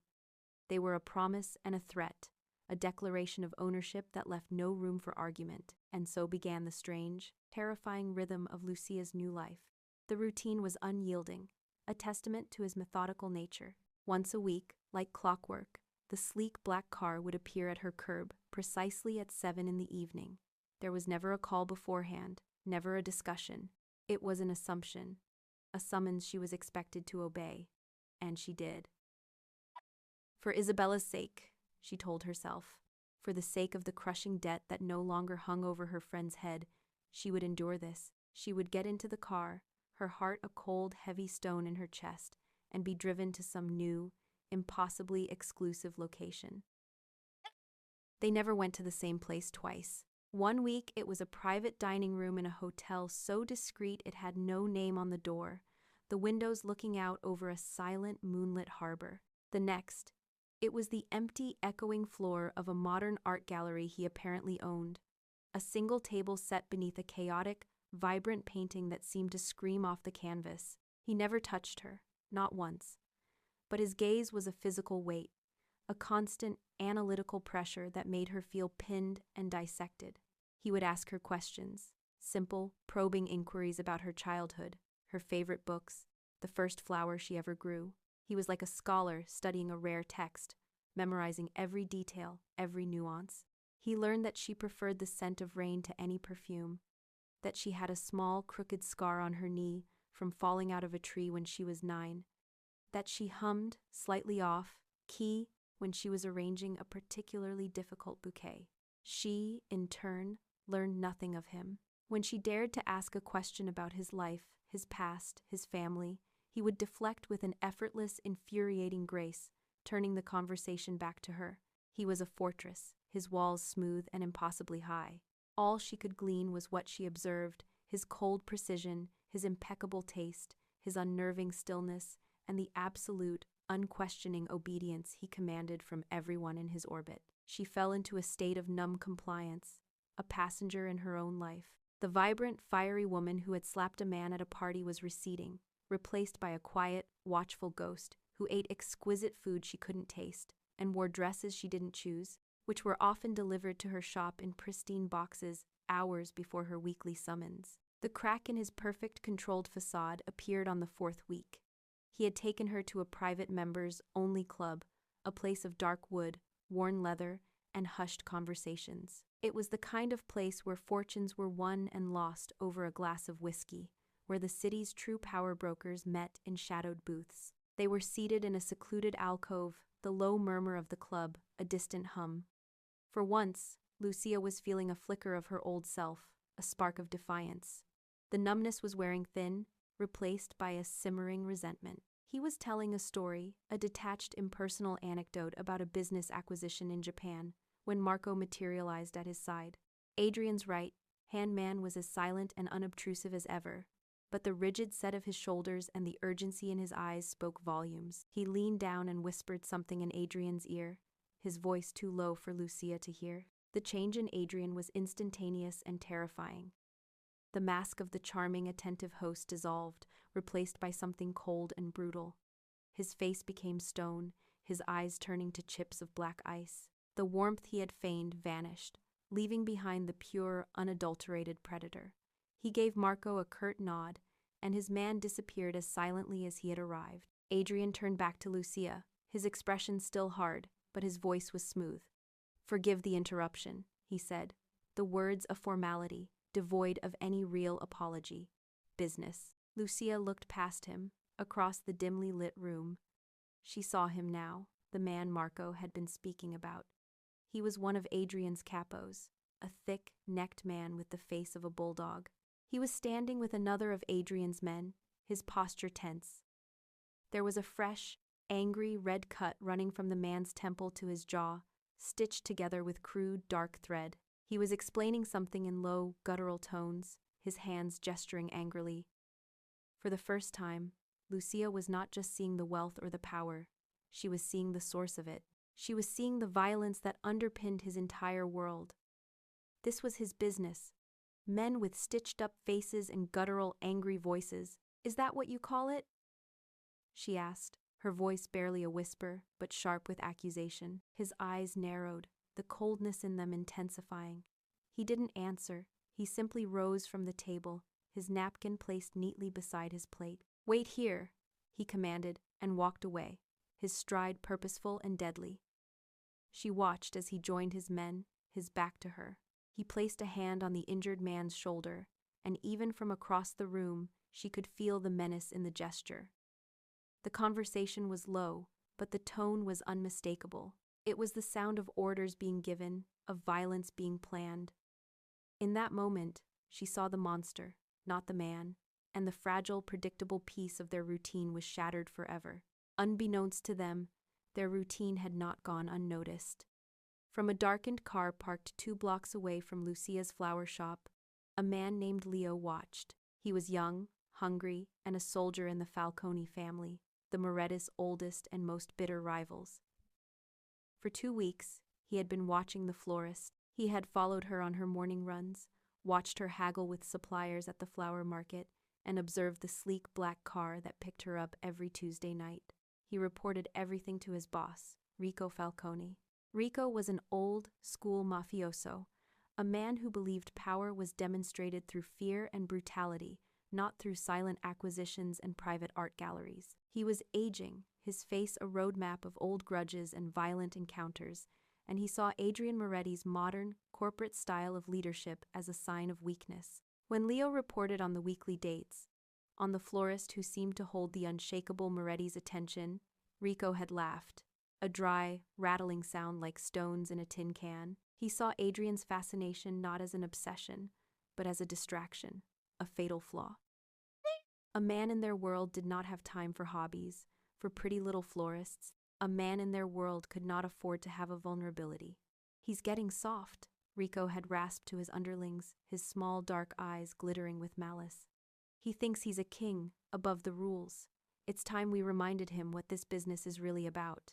They were a promise and a threat, a declaration of ownership that left no room for argument, and so began the strange, terrifying rhythm of Lucia's new life. The routine was unyielding, a testament to his methodical nature. Once a week, like clockwork, the sleek black car would appear at her curb precisely at 7 in the evening. There was never a call beforehand, never a discussion. It was an assumption, a summons she was expected to obey, and she did. For Isabella's sake, she told herself, for the sake of the crushing debt that no longer hung over her friend's head, she would endure this. She would get into the car, her heart a cold, heavy stone in her chest, and be driven to some new, impossibly exclusive location. They never went to the same place twice. One week it was a private dining room in a hotel so discreet it had no name on the door, the windows looking out over a silent, moonlit harbor. The next, it was the empty, echoing floor of a modern art gallery he apparently owned. A single table set beneath a chaotic, vibrant painting that seemed to scream off the canvas. He never touched her, not once. But his gaze was a physical weight, a constant, analytical pressure that made her feel pinned and dissected. He would ask her questions, simple, probing inquiries about her childhood, her favorite books, the first flower she ever grew. He was like a scholar studying a rare text, memorizing every detail, every nuance. He learned that she preferred the scent of rain to any perfume, that she had a small, crooked scar on her knee from falling out of a tree when she was 9, that she hummed, slightly off, key when she was arranging a particularly difficult bouquet. She, in turn, learned nothing of him. When she dared to ask a question about his life, his past, his family, he would deflect with an effortless, infuriating grace, turning the conversation back to her. He was a fortress, his walls smooth and impossibly high. All she could glean was what she observed, his cold precision, his impeccable taste, his unnerving stillness, and the absolute, unquestioning obedience he commanded from everyone in his orbit. She fell into a state of numb compliance, a passenger in her own life. The vibrant, fiery woman who had slapped a man at a party was receding, replaced by a quiet, watchful ghost who ate exquisite food she couldn't taste and wore dresses she didn't choose, which were often delivered to her shop in pristine boxes hours before her weekly summons. The crack in his perfect, controlled facade appeared on the 4th week. He had taken her to a private members-only club, a place of dark wood, worn leather, and hushed conversations. It was the kind of place where fortunes were won and lost over a glass of whiskey, where the city's true power brokers met in shadowed booths. They were seated in a secluded alcove, the low murmur of the club, a distant hum. For once, Lucia was feeling a flicker of her old self, a spark of defiance. The numbness was wearing thin, replaced by a simmering resentment. He was telling a story, a detached, impersonal anecdote about a business acquisition in Japan, when Marco materialized at his side. Adrian's right hand man was as silent and unobtrusive as ever, but the rigid set of his shoulders and the urgency in his eyes spoke volumes. He leaned down and whispered something in Adrian's ear, his voice too low for Lucia to hear. The change in Adrian was instantaneous and terrifying. The mask of the charming, attentive host dissolved, replaced by something cold and brutal. His face became stone, his eyes turning to chips of black ice. The warmth he had feigned vanished, leaving behind the pure, unadulterated predator. He gave Marco a curt nod, and his man disappeared as silently as he had arrived. Adrian turned back to Lucia, his expression still hard, but his voice was smooth. "Forgive the interruption," he said, the words a formality, devoid of any real apology. "Business." Lucia looked past him, across the dimly lit room. She saw him now, the man Marco had been speaking about. He was one of Adrian's capos, a thick-necked man with the face of a bulldog. He was standing with another of Adrian's men, his posture tense. There was a fresh, angry red cut running from the man's temple to his jaw, stitched together with crude, dark thread. He was explaining something in low, guttural tones, his hands gesturing angrily. For the first time, Lucia was not just seeing the wealth or the power, she was seeing the source of it. She was seeing the violence that underpinned his entire world. This was his business. Men with stitched-up faces and guttural, angry voices. "Is that what you call it?" she asked, her voice barely a whisper, but sharp with accusation. His eyes narrowed, the coldness in them intensifying. He didn't answer. He simply rose from the table, his napkin placed neatly beside his plate. "Wait here," he commanded, and walked away, his stride purposeful and deadly. She watched as he joined his men, his back to her. He placed a hand on the injured man's shoulder, and even from across the room, she could feel the menace in the gesture. The conversation was low, but the tone was unmistakable. It was the sound of orders being given, of violence being planned. In that moment, she saw the monster, not the man, and the fragile, predictable piece of their routine was shattered forever. Unbeknownst to them, their routine had not gone unnoticed. From a darkened car parked 2 blocks away from Lucia's flower shop, a man named Leo watched. He was young, hungry, and a soldier in the Falcone family, the Moretti's oldest and most bitter rivals. For 2 weeks, he had been watching the florist. He had followed her on her morning runs, watched her haggle with suppliers at the flower market, and observed the sleek black car that picked her up every Tuesday night. He reported everything to his boss, Rico Falcone. Rico was an old-school mafioso, a man who believed power was demonstrated through fear and brutality, not through silent acquisitions and private art galleries. He was aging, his face a roadmap of old grudges and violent encounters, and he saw Adrian Moretti's modern, corporate style of leadership as a sign of weakness. When Leo reported on the weekly dates, on the florist who seemed to hold the unshakable Moretti's attention, Rico had laughed, a dry, rattling sound like stones in a tin can. He saw Adrian's fascination not as an obsession, but as a distraction, a fatal flaw. A man in their world did not have time for hobbies, for pretty little florists. A man in their world could not afford to have a vulnerability. "He's getting soft," Rico had rasped to his underlings, his small dark eyes glittering with malice. "He thinks he's a king, above the rules. It's time we reminded him what this business is really about.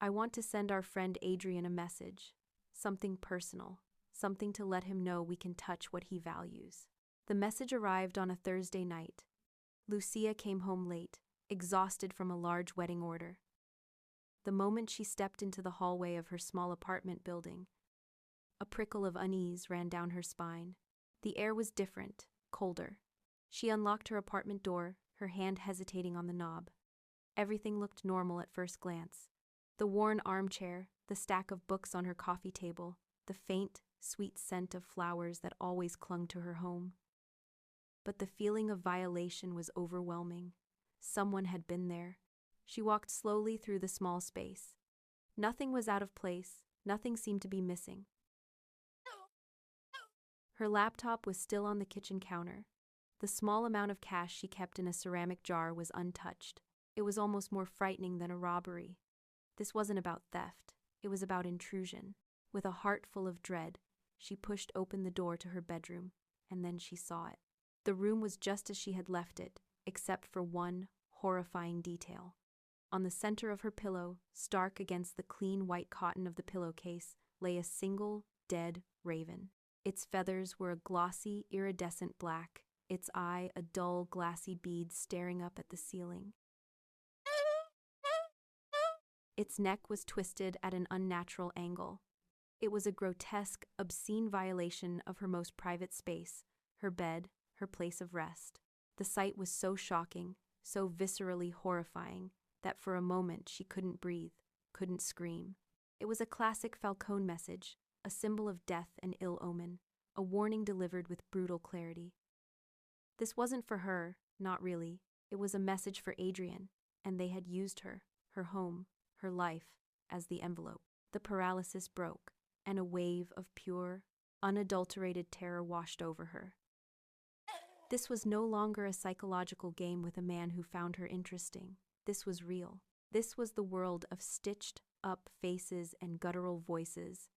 I want to send our friend Adrian a message, something personal, something to let him know we can touch what he values." The message arrived on a Thursday night. Lucia came home late, exhausted from a large wedding order. The moment she stepped into the hallway of her small apartment building, a prickle of unease ran down her spine. The air was different, colder. She unlocked her apartment door, her hand hesitating on the knob. Everything looked normal at first glance. The worn armchair, the stack of books on her coffee table, the faint, sweet scent of flowers that always clung to her home. But the feeling of violation was overwhelming. Someone had been there. She walked slowly through the small space. Nothing was out of place, nothing seemed to be missing. Her laptop was still on the kitchen counter. The small amount of cash she kept in a ceramic jar was untouched. It was almost more frightening than a robbery. This wasn't about theft, it was about intrusion. With a heart full of dread, she pushed open the door to her bedroom, and then she saw it. The room was just as she had left it, except for one horrifying detail. On the center of her pillow, stark against the clean white cotton of the pillowcase, lay a single, dead raven. Its feathers were a glossy, iridescent black, its eye a dull, glassy bead staring up at the ceiling. Its neck was twisted at an unnatural angle. It was a grotesque, obscene violation of her most private space, her bed, her place of rest. The sight was so shocking, so viscerally horrifying, that for a moment she couldn't breathe, couldn't scream. It was a classic Falcone message, a symbol of death and ill omen, a warning delivered with brutal clarity. This wasn't for her, not really. It was a message for Adrian, and they had used her, her home, her life, as the envelope. The paralysis broke, and a wave of pure, unadulterated terror washed over her. This was no longer a psychological game with a man who found her interesting. This was real. This was the world of stitched-up faces and guttural voices.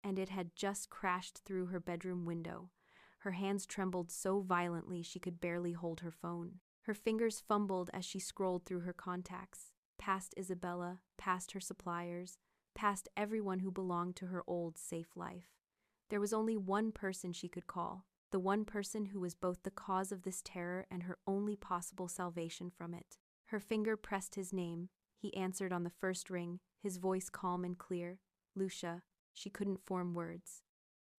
And it had just crashed through her bedroom window. Her hands trembled so violently she could barely hold her phone. Her fingers fumbled as she scrolled through her contacts, past Isabella, past her suppliers, past everyone who belonged to her old, safe life. There was only one person she could call, the one person who was both the cause of this terror and her only possible salvation from it. Her finger pressed his name. He answered on the first ring, his voice calm and clear. Lucia. She couldn't form words.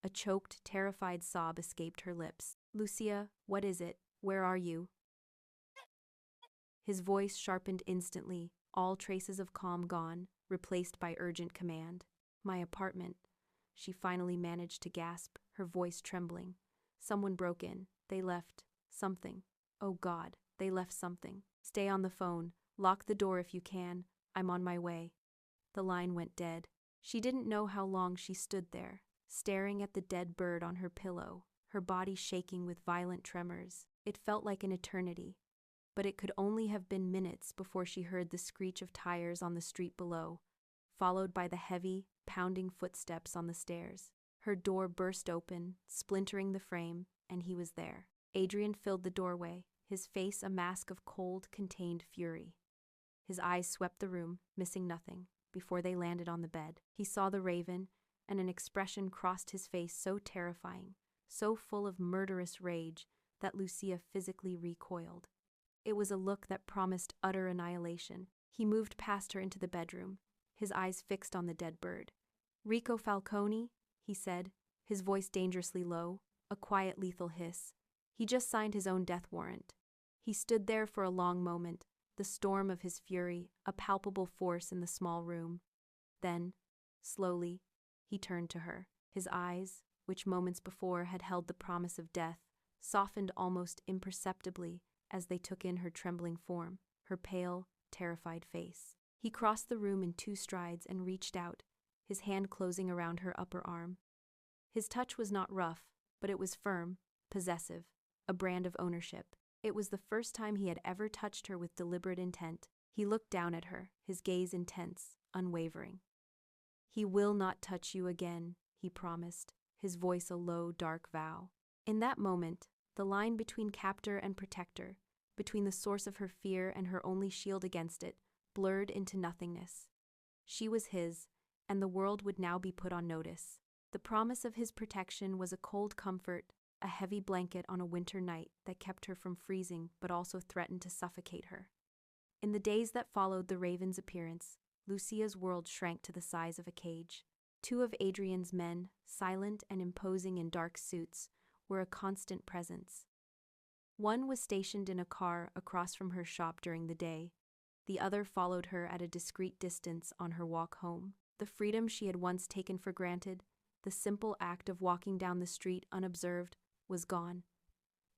A choked, terrified sob escaped her lips. Lucia, what is it? Where are you? His voice sharpened instantly, all traces of calm gone, replaced by urgent command. My apartment. She finally managed to gasp, her voice trembling. Someone broke in. They left something. Oh God, they left something. Stay on the phone. Lock the door if you can. I'm on my way. The line went dead. She didn't know how long she stood there, staring at the dead bird on her pillow, her body shaking with violent tremors. It felt like an eternity, but it could only have been minutes before she heard the screech of tires on the street below, followed by the heavy, pounding footsteps on the stairs. Her door burst open, splintering the frame, and he was there. Adrian filled the doorway, his face a mask of cold, contained fury. His eyes swept the room, missing nothing. Before they landed on the bed, he saw the raven, and an expression crossed his face so terrifying, so full of murderous rage, that Lucia physically recoiled. It was a look that promised utter annihilation. He moved past her into the bedroom, his eyes fixed on the dead bird. Rico Falcone, he said, his voice dangerously low, a quiet lethal hiss. He just signed his own death warrant. He stood there for a long moment, the storm of his fury, a palpable force in the small room. Then, slowly, he turned to her. His eyes, which moments before had held the promise of death, softened almost imperceptibly as they took in her trembling form, her pale, terrified face. He crossed the room in 2 strides and reached out, his hand closing around her upper arm. His touch was not rough, but it was firm, possessive, a brand of ownership. It was the first time he had ever touched her with deliberate intent. He looked down at her, his gaze intense, unwavering. He will not touch you again, he promised, his voice a low, dark vow. In that moment, the line between captor and protector, between the source of her fear and her only shield against it, blurred into nothingness. She was his, and the world would now be put on notice. The promise of his protection was a cold comfort, a heavy blanket on a winter night that kept her from freezing but also threatened to suffocate her. In the days that followed the raven's appearance, Lucia's world shrank to the size of a cage. 2 of Adrian's men, silent and imposing in dark suits, were a constant presence. One was stationed in a car across from her shop during the day. The other followed her at a discreet distance on her walk home. The freedom she had once taken for granted, the simple act of walking down the street unobserved, was gone.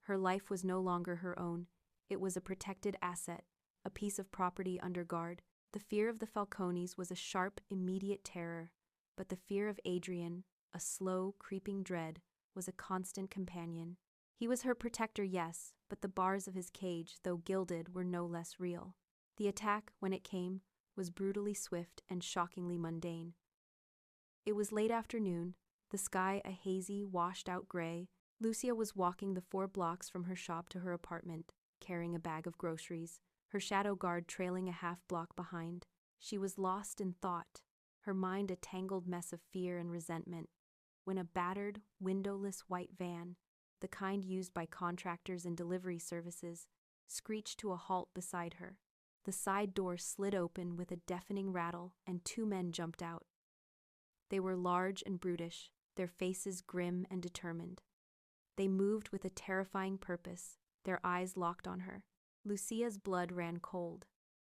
Her life was no longer her own. It was a protected asset, a piece of property under guard. The fear of the Falcones was a sharp, immediate terror, but the fear of Adrian, a slow, creeping dread, was a constant companion. He was her protector, yes, but the bars of his cage, though gilded, were no less real. The attack, when it came, was brutally swift and shockingly mundane. It was late afternoon, the sky a hazy, washed-out gray, Lucia was walking the 4 blocks from her shop to her apartment, carrying a bag of groceries, her shadow guard trailing a half-block behind. She was lost in thought, her mind a tangled mess of fear and resentment, when a battered, windowless white van, the kind used by contractors and delivery services, screeched to a halt beside her. The side door slid open with a deafening rattle, and 2 men jumped out. They were large and brutish, their faces grim and determined. They moved with a terrifying purpose, their eyes locked on her. Lucia's blood ran cold.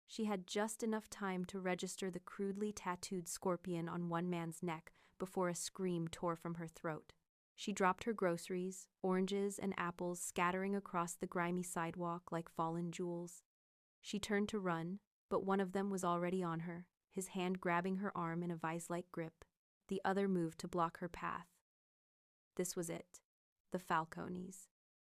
She had just enough time to register the crudely tattooed scorpion on one man's neck before a scream tore from her throat. She dropped her groceries, oranges and apples scattering across the grimy sidewalk like fallen jewels. She turned to run, but one of them was already on her, his hand grabbing her arm in a vice-like grip. The other moved to block her path. This was it. The Falcones.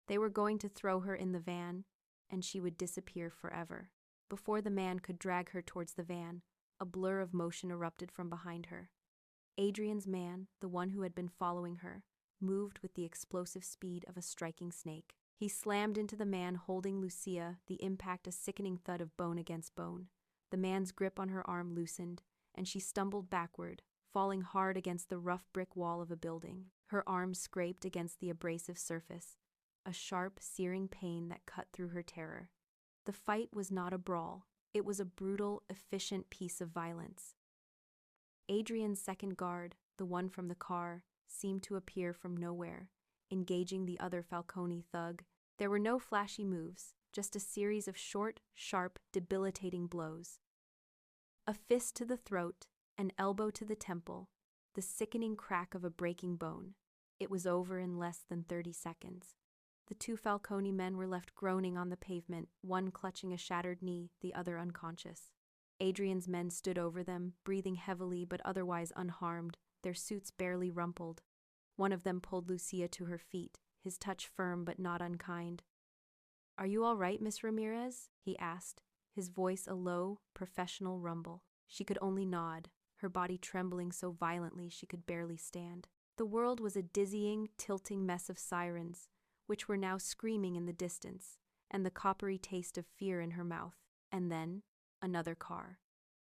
They were going to throw her in the van, and she would disappear forever. Before the man could drag her towards the van, a blur of motion erupted from behind her. Adrian's man, the one who had been following her, moved with the explosive speed of a striking snake. He slammed into the man holding Lucia, the impact a sickening thud of bone against bone. The man's grip on her arm loosened, and she stumbled backward, falling hard against the rough brick wall of a building. Her arm scraped against the abrasive surface, a sharp, searing pain that cut through her terror. The fight was not a brawl. It was a brutal, efficient piece of violence. Adrian's second guard, the one from the car, seemed to appear from nowhere, engaging the other Falcone thug. There were no flashy moves, just a series of short, sharp, debilitating blows. A fist to the throat, an elbow to the temple, the sickening crack of a breaking bone. It was over in less than 30 seconds. The 2 Falcone men were left groaning on the pavement, one clutching a shattered knee, the other unconscious. Adrian's men stood over them, breathing heavily but otherwise unharmed, their suits barely rumpled. One of them pulled Lucia to her feet, his touch firm but not unkind. "Are you all right, Miss Ramirez?" he asked, his voice a low, professional rumble. She could only nod, her body trembling so violently she could barely stand. The world was a dizzying, tilting mess of sirens, which were now screaming in the distance, and the coppery taste of fear in her mouth. And then, another car,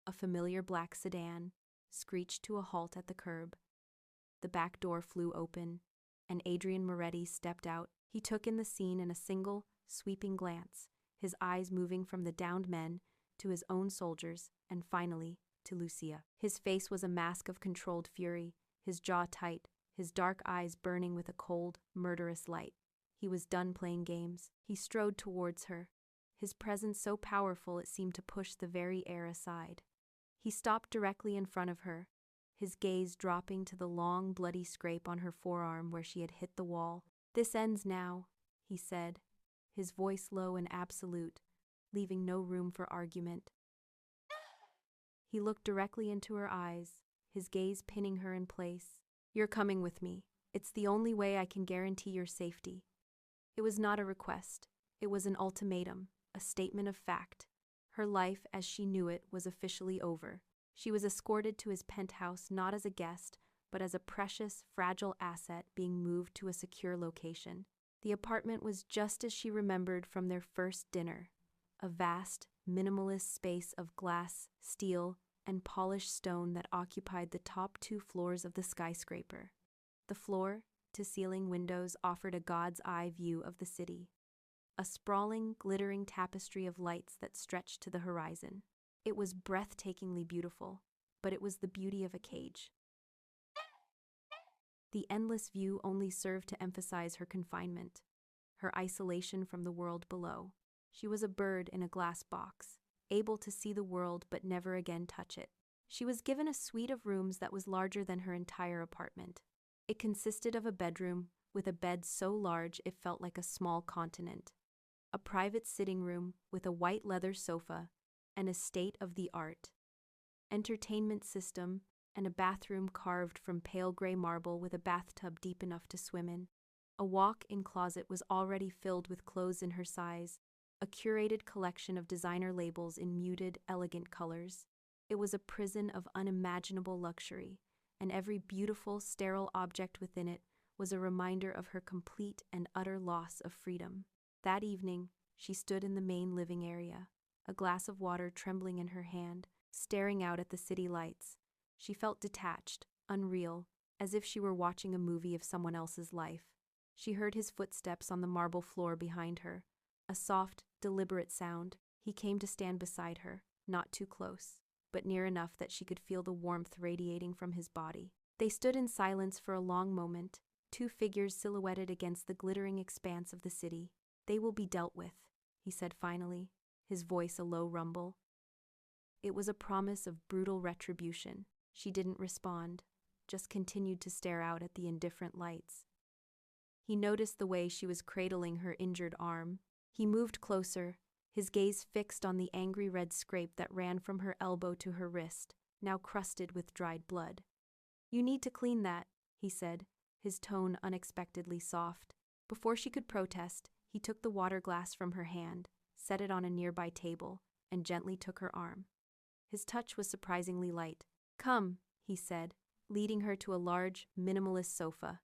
a familiar black sedan, screeched to a halt at the curb. The back door flew open, and Adrian Moretti stepped out. He took in the scene in a single, sweeping glance, his eyes moving from the downed men to his own soldiers, and finally, to Lucia. His face was a mask of controlled fury, his jaw tight, his dark eyes burning with a cold, murderous light. He was done playing games. He strode towards her, his presence so powerful it seemed to push the very air aside. He stopped directly in front of her, his gaze dropping to the long, bloody scrape on her forearm where she had hit the wall. "This ends now," he said, his voice low and absolute, leaving no room for argument. He looked directly into her eyes, his gaze pinning her in place. "You're coming with me. It's the only way I can guarantee your safety." It was not a request. It was an ultimatum, a statement of fact. Her life, as she knew it, was officially over. She was escorted to his penthouse not as a guest, but as a precious, fragile asset being moved to a secure location. The apartment was just as she remembered from their first dinner, a vast, minimalist space of glass, steel, and polished stone that occupied the top 2 floors of the skyscraper. The floor-to-ceiling windows offered a god's eye view of the city, a sprawling, glittering tapestry of lights that stretched to the horizon. It was breathtakingly beautiful, but it was the beauty of a cage. The endless view only served to emphasize her confinement, her isolation from the world below. She was a bird in a glass box, able to see the world but never again touch it. She was given a suite of rooms that was larger than her entire apartment. It consisted of a bedroom with a bed so large it felt like a small continent, a private sitting room with a white leather sofa, and a state-of-the-art entertainment system, and a bathroom carved from pale gray marble with a bathtub deep enough to swim in. A walk-in closet was already filled with clothes in her size, a curated collection of designer labels in muted, elegant colors. It was a prison of unimaginable luxury, and every beautiful, sterile object within it was a reminder of her complete and utter loss of freedom. That evening, she stood in the main living area, a glass of water trembling in her hand, staring out at the city lights. She felt detached, unreal, as if she were watching a movie of someone else's life. She heard his footsteps on the marble floor behind her, a soft, deliberate sound. He came to stand beside her, not too close, but near enough that she could feel the warmth radiating from his body. They stood in silence for a long moment, two figures silhouetted against the glittering expanse of the city. "They will be dealt with," he said finally, his voice a low rumble. It was a promise of brutal retribution. She didn't respond, just continued to stare out at the indifferent lights. He noticed the way she was cradling her injured arm. He moved closer, his gaze fixed on the angry red scrape that ran from her elbow to her wrist, now crusted with dried blood. "You need to clean that," he said, his tone unexpectedly soft. Before she could protest, he took the water glass from her hand, set it on a nearby table, and gently took her arm. His touch was surprisingly light. "Come," he said, leading her to a large, minimalist sofa.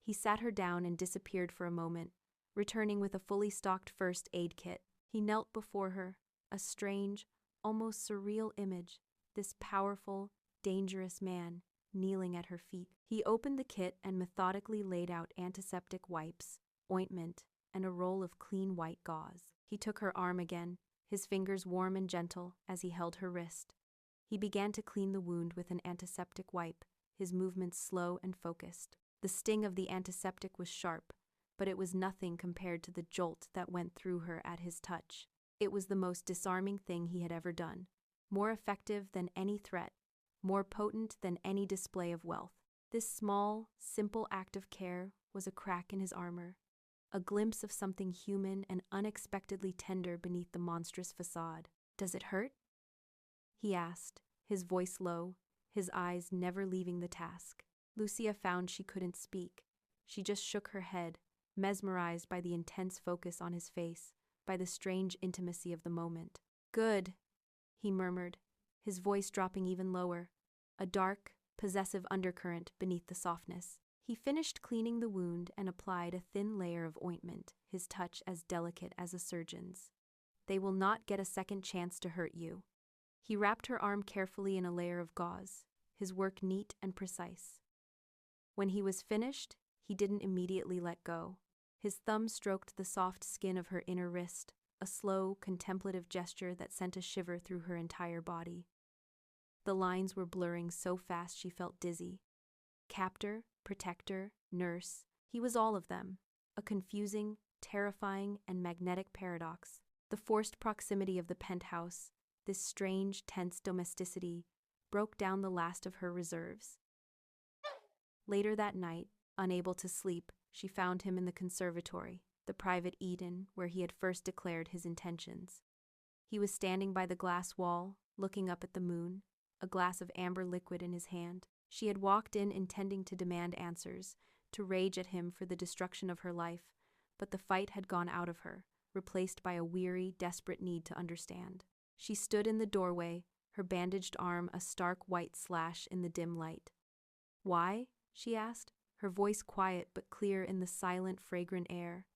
He sat her down and disappeared for a moment, returning with a fully stocked first aid kit. He knelt before her, a strange, almost surreal image, this powerful, dangerous man, kneeling at her feet. He opened the kit and methodically laid out antiseptic wipes, ointment, and a roll of clean white gauze. He took her arm again, his fingers warm and gentle as he held her wrist. He began to clean the wound with an antiseptic wipe, his movements slow and focused. The sting of the antiseptic was sharp, but it was nothing compared to the jolt that went through her at his touch. It was the most disarming thing he had ever done, more effective than any threat, more potent than any display of wealth. This small, simple act of care was a crack in his armor, a glimpse of something human and unexpectedly tender beneath the monstrous facade. "Does it hurt?" he asked, his voice low, his eyes never leaving the task. Lucia found she couldn't speak. She just shook her head, mesmerized by the intense focus on his face, by the strange intimacy of the moment. "Good," he murmured, his voice dropping even lower, a dark, possessive undercurrent beneath the softness. He finished cleaning the wound and applied a thin layer of ointment, his touch as delicate as a surgeon's. "They will not get a second chance to hurt you." He wrapped her arm carefully in a layer of gauze, his work neat and precise. When he was finished, he didn't immediately let go. His thumb stroked the soft skin of her inner wrist, a slow, contemplative gesture that sent a shiver through her entire body. The lines were blurring so fast she felt dizzy. Captor, protector, nurse, he was all of them, a confusing, terrifying, and magnetic paradox. The forced proximity of the penthouse, this strange, tense domesticity, broke down the last of her reserves. Later that night, unable to sleep, she found him in the conservatory, the private Eden where he had first declared his intentions. He was standing by the glass wall, looking up at the moon, a glass of amber liquid in his hand. She had walked in intending to demand answers, to rage at him for the destruction of her life, but the fight had gone out of her, replaced by a weary, desperate need to understand. She stood in the doorway, her bandaged arm a stark white slash in the dim light. "Why?" she asked, her voice quiet but clear in the silent, fragrant air.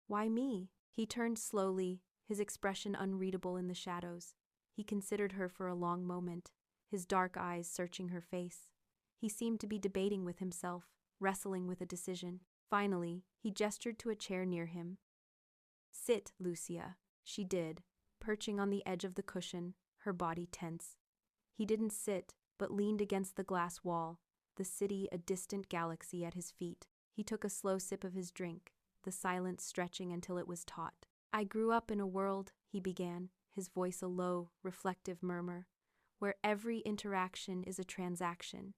"Why me?" He turned slowly, his expression unreadable in the shadows. He considered her for a long moment, his dark eyes searching her face. He seemed to be debating with himself, wrestling with a decision. Finally, he gestured to a chair near him. "Sit, Lucia." She did, perching on the edge of the cushion, her body tense. He didn't sit, but leaned against the glass wall, the city a distant galaxy at his feet. He took a slow sip of his drink, the silence stretching until it was taut. "I grew up in a world," he began, his voice a low, reflective murmur, "where every interaction is a transaction.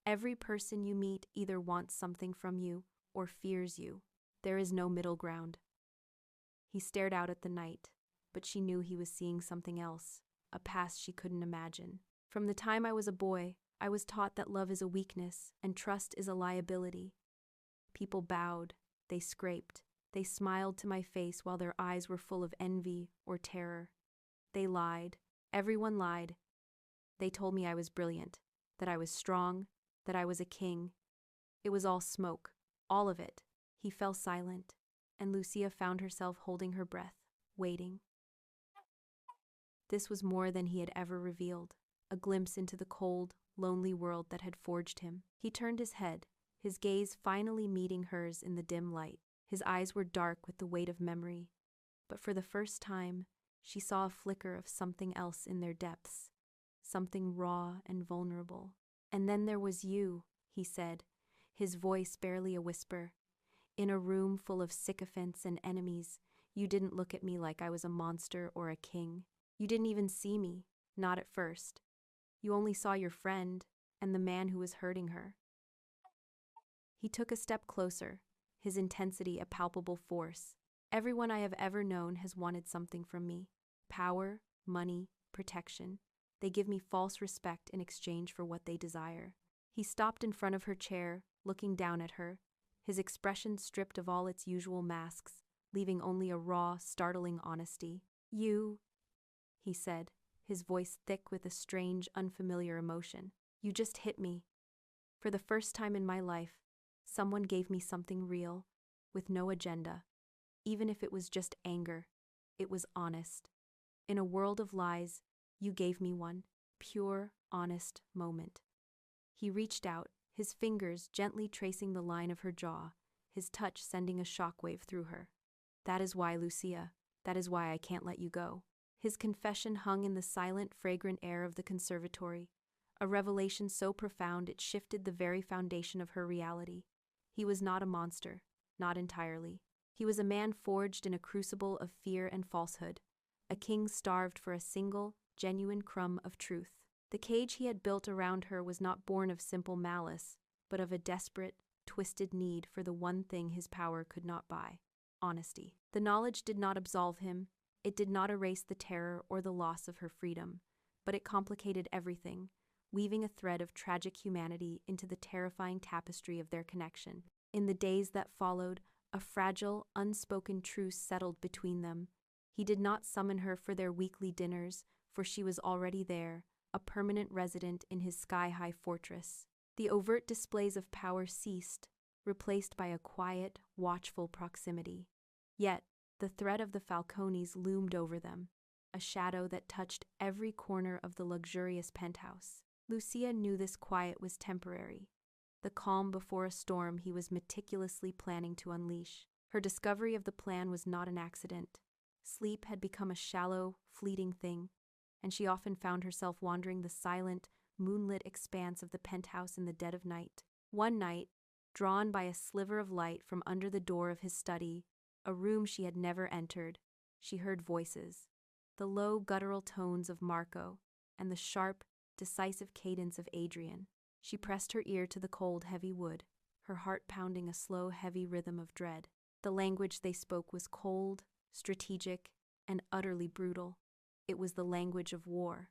Every person you meet either wants something from you or fears you. There is no middle ground." He stared out at the night, but she knew he was seeing something else, a past she couldn't imagine. "From the time I was a boy, I was taught that love is a weakness and trust is a liability." People bowed, they scraped, they smiled to my face while their eyes were full of envy or terror. They lied. Everyone lied. They told me I was brilliant, that I was strong, that I was a king. It was all smoke, All of it. He fell silent, and Lucia found herself holding her breath, waiting. This was more than he had ever revealed, a glimpse into the cold, lonely world that had forged him. He turned his head, his gaze finally meeting hers in the dim light. His eyes were dark with the weight of memory, but for the first time, she saw a flicker of something else in their depths, something raw and vulnerable. "And then there was you," he said, his voice barely a whisper. "In a room full of sycophants and enemies, you didn't look at me like I was a monster or a king. You didn't even see me, not at first. You only saw your friend and the man who was hurting her." He took a step closer, his intensity a palpable force. "Everyone I have ever known has wanted something from me. Power, money, protection. They give me false respect in exchange for what they desire." He stopped in front of her chair, looking down at her, his expression stripped of all its usual masks, leaving only a raw, startling honesty. "You," he said, his voice thick with a strange, unfamiliar emotion. "You just hit me. For the first time in my life, someone gave me something real, with no agenda. Even if it was just anger, it was honest. In a world of lies, you gave me one, pure, honest moment." He reached out, his fingers gently tracing the line of her jaw, his touch sending a shockwave through her. "That is why, Lucia, that is why I can't let you go." His confession hung in the silent, fragrant air of the conservatory, a revelation so profound it shifted the very foundation of her reality. He was not a monster, not entirely. He was a man forged in a crucible of fear and falsehood, a king starved for a single, genuine crumb of truth. The cage he had built around her was not born of simple malice, but of a desperate, twisted need for the one thing his power could not buy: honesty. The knowledge did not absolve him, it did not erase the terror or the loss of her freedom, but it complicated everything, weaving a thread of tragic humanity into the terrifying tapestry of their connection. In the days that followed, a fragile, unspoken truce settled between them. He did not summon her for their weekly dinners, for she was already there, a permanent resident in his sky-high fortress. The overt displays of power ceased, replaced by a quiet, watchful proximity. Yet, the threat of the Falcones loomed over them, a shadow that touched every corner of the luxurious penthouse. Lucia knew this quiet was temporary, the calm before a storm he was meticulously planning to unleash. Her discovery of the plan was not an accident. Sleep had become a shallow, fleeting thing, and she often found herself wandering the silent, moonlit expanse of the penthouse in the dead of night. One night, drawn by a sliver of light from under the door of his study, a room she had never entered, she heard voices, the low, guttural tones of Marco and the sharp, decisive cadence of Adrian. She pressed her ear to the cold, heavy wood, her heart pounding a slow, heavy rhythm of dread. The language they spoke was cold, strategic, and utterly brutal. It was the language of war.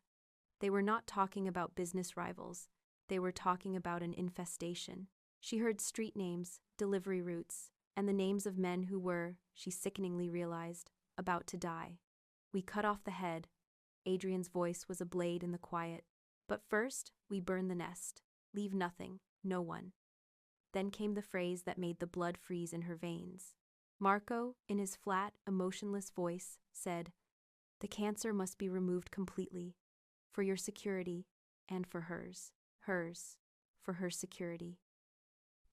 They were not talking about business rivals. They were talking about an infestation. She heard street names, delivery routes, and the names of men who were, she sickeningly realized, about to die. "We cut off the head." Adrian's voice was a blade in the quiet. "But first, we burn the nest. Leave nothing, no one." Then came the phrase that made the blood freeze in her veins. Marco, in his flat, emotionless voice, said, "The cancer must be removed completely, for your security, and for hers. Hers, for her security."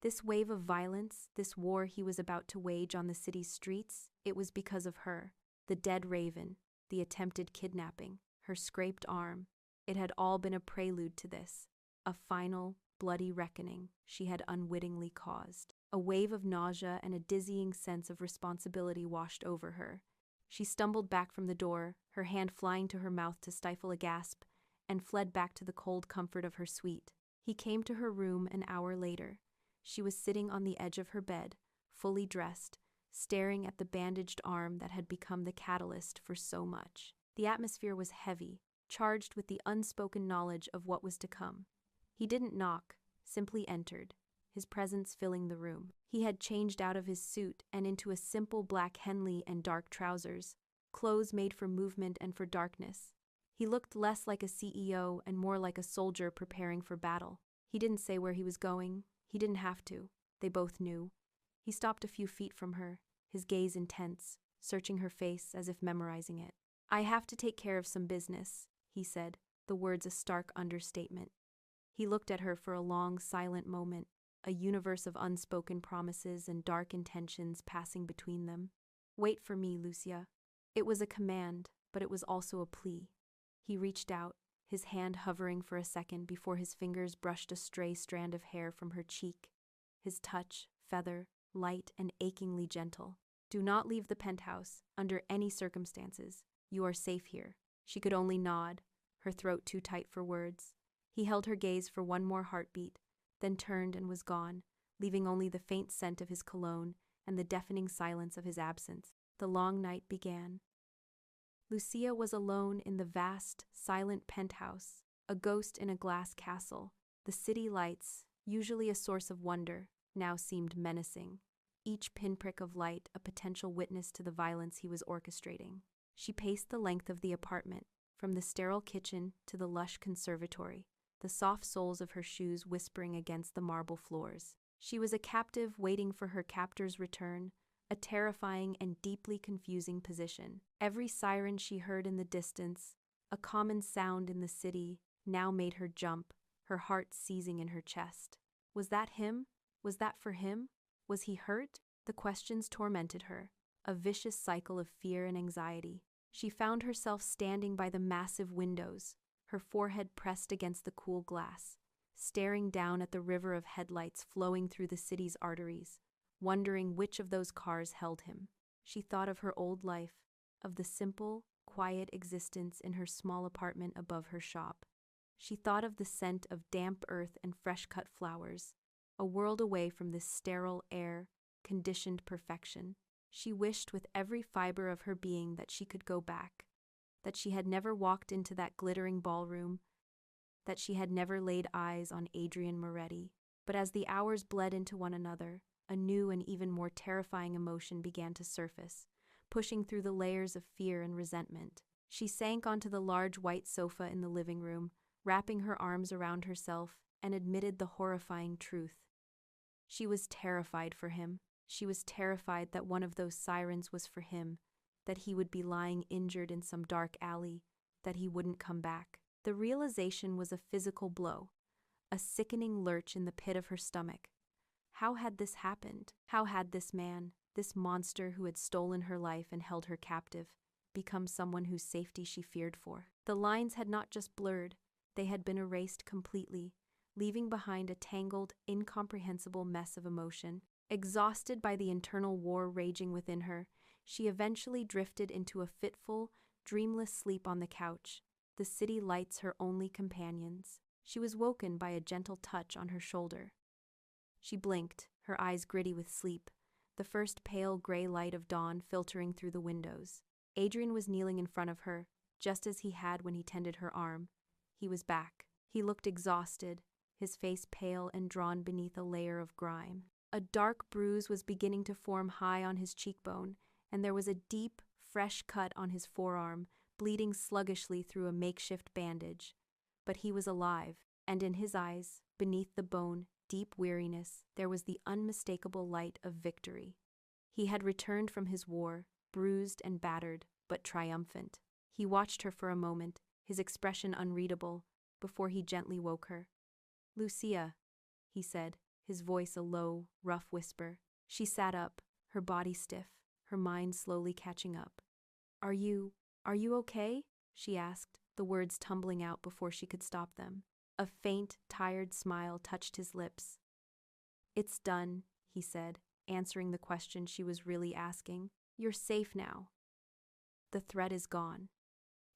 This wave of violence, this war he was about to wage on the city's streets, it was because of her. The dead raven, the attempted kidnapping, her scraped arm. It had all been a prelude to this, a final, bloody reckoning she had unwittingly caused. A wave of nausea and a dizzying sense of responsibility washed over her. She stumbled back from the door, her hand flying to her mouth to stifle a gasp, and fled back to the cold comfort of her suite. He came to her room an hour later. She was sitting on the edge of her bed, fully dressed, staring at the bandaged arm that had become the catalyst for so much. The atmosphere was heavy, charged with the unspoken knowledge of what was to come. He didn't knock, simply entered, his presence filling the room. He had changed out of his suit and into a simple black Henley and dark trousers, clothes made for movement and for darkness. He looked less like a CEO and more like a soldier preparing for battle. He didn't say where he was going. He didn't have to. They both knew. He stopped a few feet from her, his gaze intense, searching her face as if memorizing it. "I have to take care of some business," he said, the words a stark understatement. He looked at her for a long, silent moment, a universe of unspoken promises and dark intentions passing between them. "Wait for me, Lucia." It was a command, but it was also a plea. He reached out, his hand hovering for a second before his fingers brushed a stray strand of hair from her cheek. His touch, feather, light and achingly gentle. "Do not leave the penthouse, under any circumstances. You are safe here." She could only nod, her throat too tight for words. He held her gaze for one more heartbeat, then turned and was gone, leaving only the faint scent of his cologne and the deafening silence of his absence. The long night began. Lucia was alone in the vast, silent penthouse, a ghost in a glass castle. The city lights, usually a source of wonder, now seemed menacing, each pinprick of light a potential witness to the violence he was orchestrating. She paced the length of the apartment, from the sterile kitchen to the lush conservatory, the soft soles of her shoes whispering against the marble floors. She was a captive waiting for her captor's return, a terrifying and deeply confusing position. Every siren she heard in the distance, a common sound in the city, now made her jump, her heart seizing in her chest. Was that him? Was that for him? Was he hurt? The questions tormented her, a vicious cycle of fear and anxiety. She found herself standing by the massive windows, her forehead pressed against the cool glass, staring down at the river of headlights flowing through the city's arteries, wondering which of those cars held him. She thought of her old life, of the simple, quiet existence in her small apartment above her shop. She thought of the scent of damp earth and fresh-cut flowers, a world away from this sterile air, conditioned perfection. She wished with every fiber of her being that she could go back, that she had never walked into that glittering ballroom, that she had never laid eyes on Adrian Moretti. But as the hours bled into one another, a new and even more terrifying emotion began to surface, pushing through the layers of fear and resentment. She sank onto the large white sofa in the living room, wrapping her arms around herself, and admitted the horrifying truth. She was terrified for him. She was terrified that one of those sirens was for him, that he would be lying injured in some dark alley, that he wouldn't come back. The realization was a physical blow, a sickening lurch in the pit of her stomach. How had this happened? How had this man, this monster who had stolen her life and held her captive, become someone whose safety she feared for? The lines had not just blurred, they had been erased completely, leaving behind a tangled, incomprehensible mess of emotion. Exhausted by the internal war raging within her, she eventually drifted into a fitful, dreamless sleep on the couch, the city lights her only companions. She was woken by a gentle touch on her shoulder. She blinked, her eyes gritty with sleep, the first pale gray light of dawn filtering through the windows. Adrian was kneeling in front of her, just as he had when he tended her arm. He was back. He looked exhausted, his face pale and drawn beneath a layer of grime. A dark bruise was beginning to form high on his cheekbone, and there was a deep, fresh cut on his forearm, bleeding sluggishly through a makeshift bandage. But he was alive, and in his eyes, beneath the bone, deep weariness, there was the unmistakable light of victory. He had returned from his war, bruised and battered, but triumphant. He watched her for a moment, his expression unreadable, before he gently woke her. "Lucia," he said, his voice a low, rough whisper. She sat up, her body stiff, her mind slowly catching up. Are you okay?" she asked, the words tumbling out before she could stop them. A faint, tired smile touched his lips. "It's done," he said, answering the question she was really asking. "You're safe now. The threat is gone."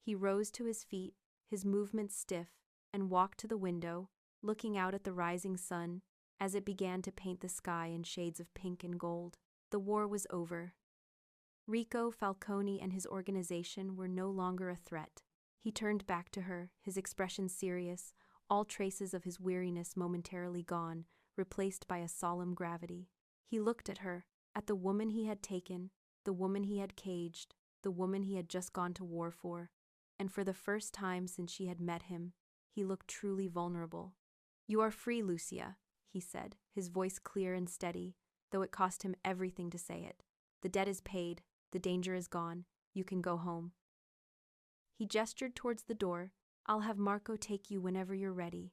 He rose to his feet, his movements stiff, and walked to the window, looking out at the rising sun as it began to paint the sky in shades of pink and gold. The war was over. Rico Falcone and his organization were no longer a threat. He turned back to her, his expression serious, all traces of his weariness momentarily gone, replaced by a solemn gravity. He looked at her, at the woman he had taken, the woman he had caged, the woman he had just gone to war for, and for the first time since she had met him, he looked truly vulnerable. "You are free, Lucia," he said, his voice clear and steady, though it cost him everything to say it. The debt is paid, the danger is gone, you can go home. He gestured towards the door. I'll have Marco take you whenever you're ready.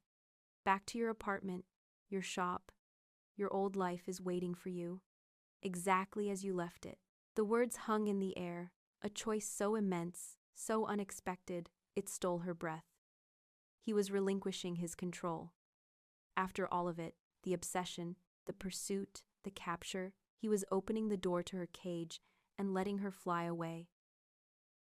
Back to your apartment, your shop. Your old life is waiting for you, exactly as you left it. The words hung in the air, a choice so immense, so unexpected, it stole her breath. He was relinquishing his control. After all of it, the obsession, the pursuit, the capture, he was opening the door to her cage and letting her fly away.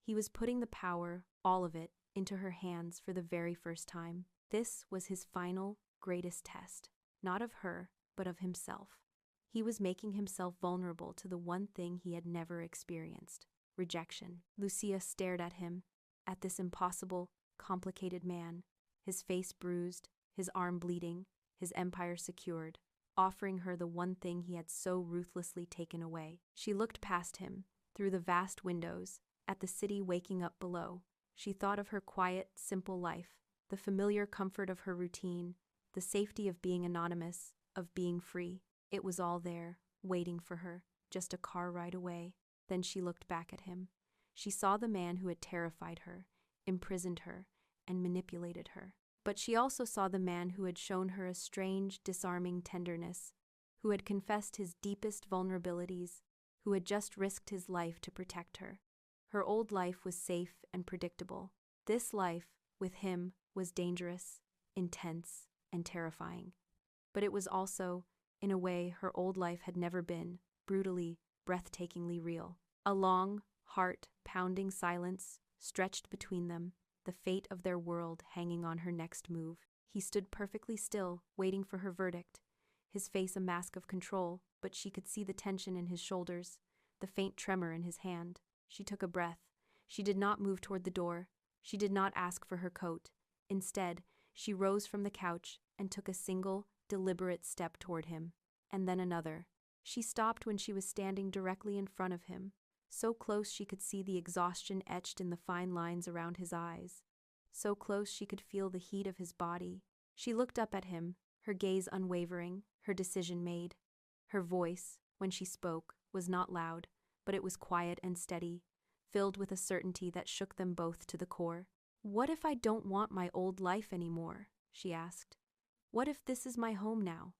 He was putting the power, all of it, into her hands for the very first time. This was his final, greatest test, not of her, but of himself. He was making himself vulnerable to the one thing he had never experienced: rejection. Lucia stared at him, at this impossible, complicated man, his face bruised, his arm bleeding, his empire secured, offering her the one thing he had so ruthlessly taken away. She looked past him, through the vast windows, at the city waking up below. She thought of her quiet, simple life, the familiar comfort of her routine, the safety of being anonymous, of being free. It was all there, waiting for her, just a car ride away. Then she looked back at him. She saw the man who had terrified her, imprisoned her, and manipulated her. But she also saw the man who had shown her a strange, disarming tenderness, who had confessed his deepest vulnerabilities, who had just risked his life to protect her. Her old life was safe and predictable. This life, with him, was dangerous, intense, and terrifying. But it was also, in a way her old life had never been, brutally, breathtakingly real. A long, heart-pounding silence stretched between them, the fate of their world hanging on her next move. He stood perfectly still, waiting for her verdict, his face a mask of control, but she could see the tension in his shoulders, the faint tremor in his hand. She took a breath. She did not move toward the door. She did not ask for her coat. Instead, she rose from the couch and took a single, deliberate step toward him, and then another. She stopped when she was standing directly in front of him, so close she could see the exhaustion etched in the fine lines around his eyes, so close she could feel the heat of his body. She looked up at him, her gaze unwavering, her decision made. Her voice, when she spoke, was not loud, but it was quiet and steady, filled with a certainty that shook them both to the core. "What if I don't want my old life anymore?" she asked. "What if this is my home now?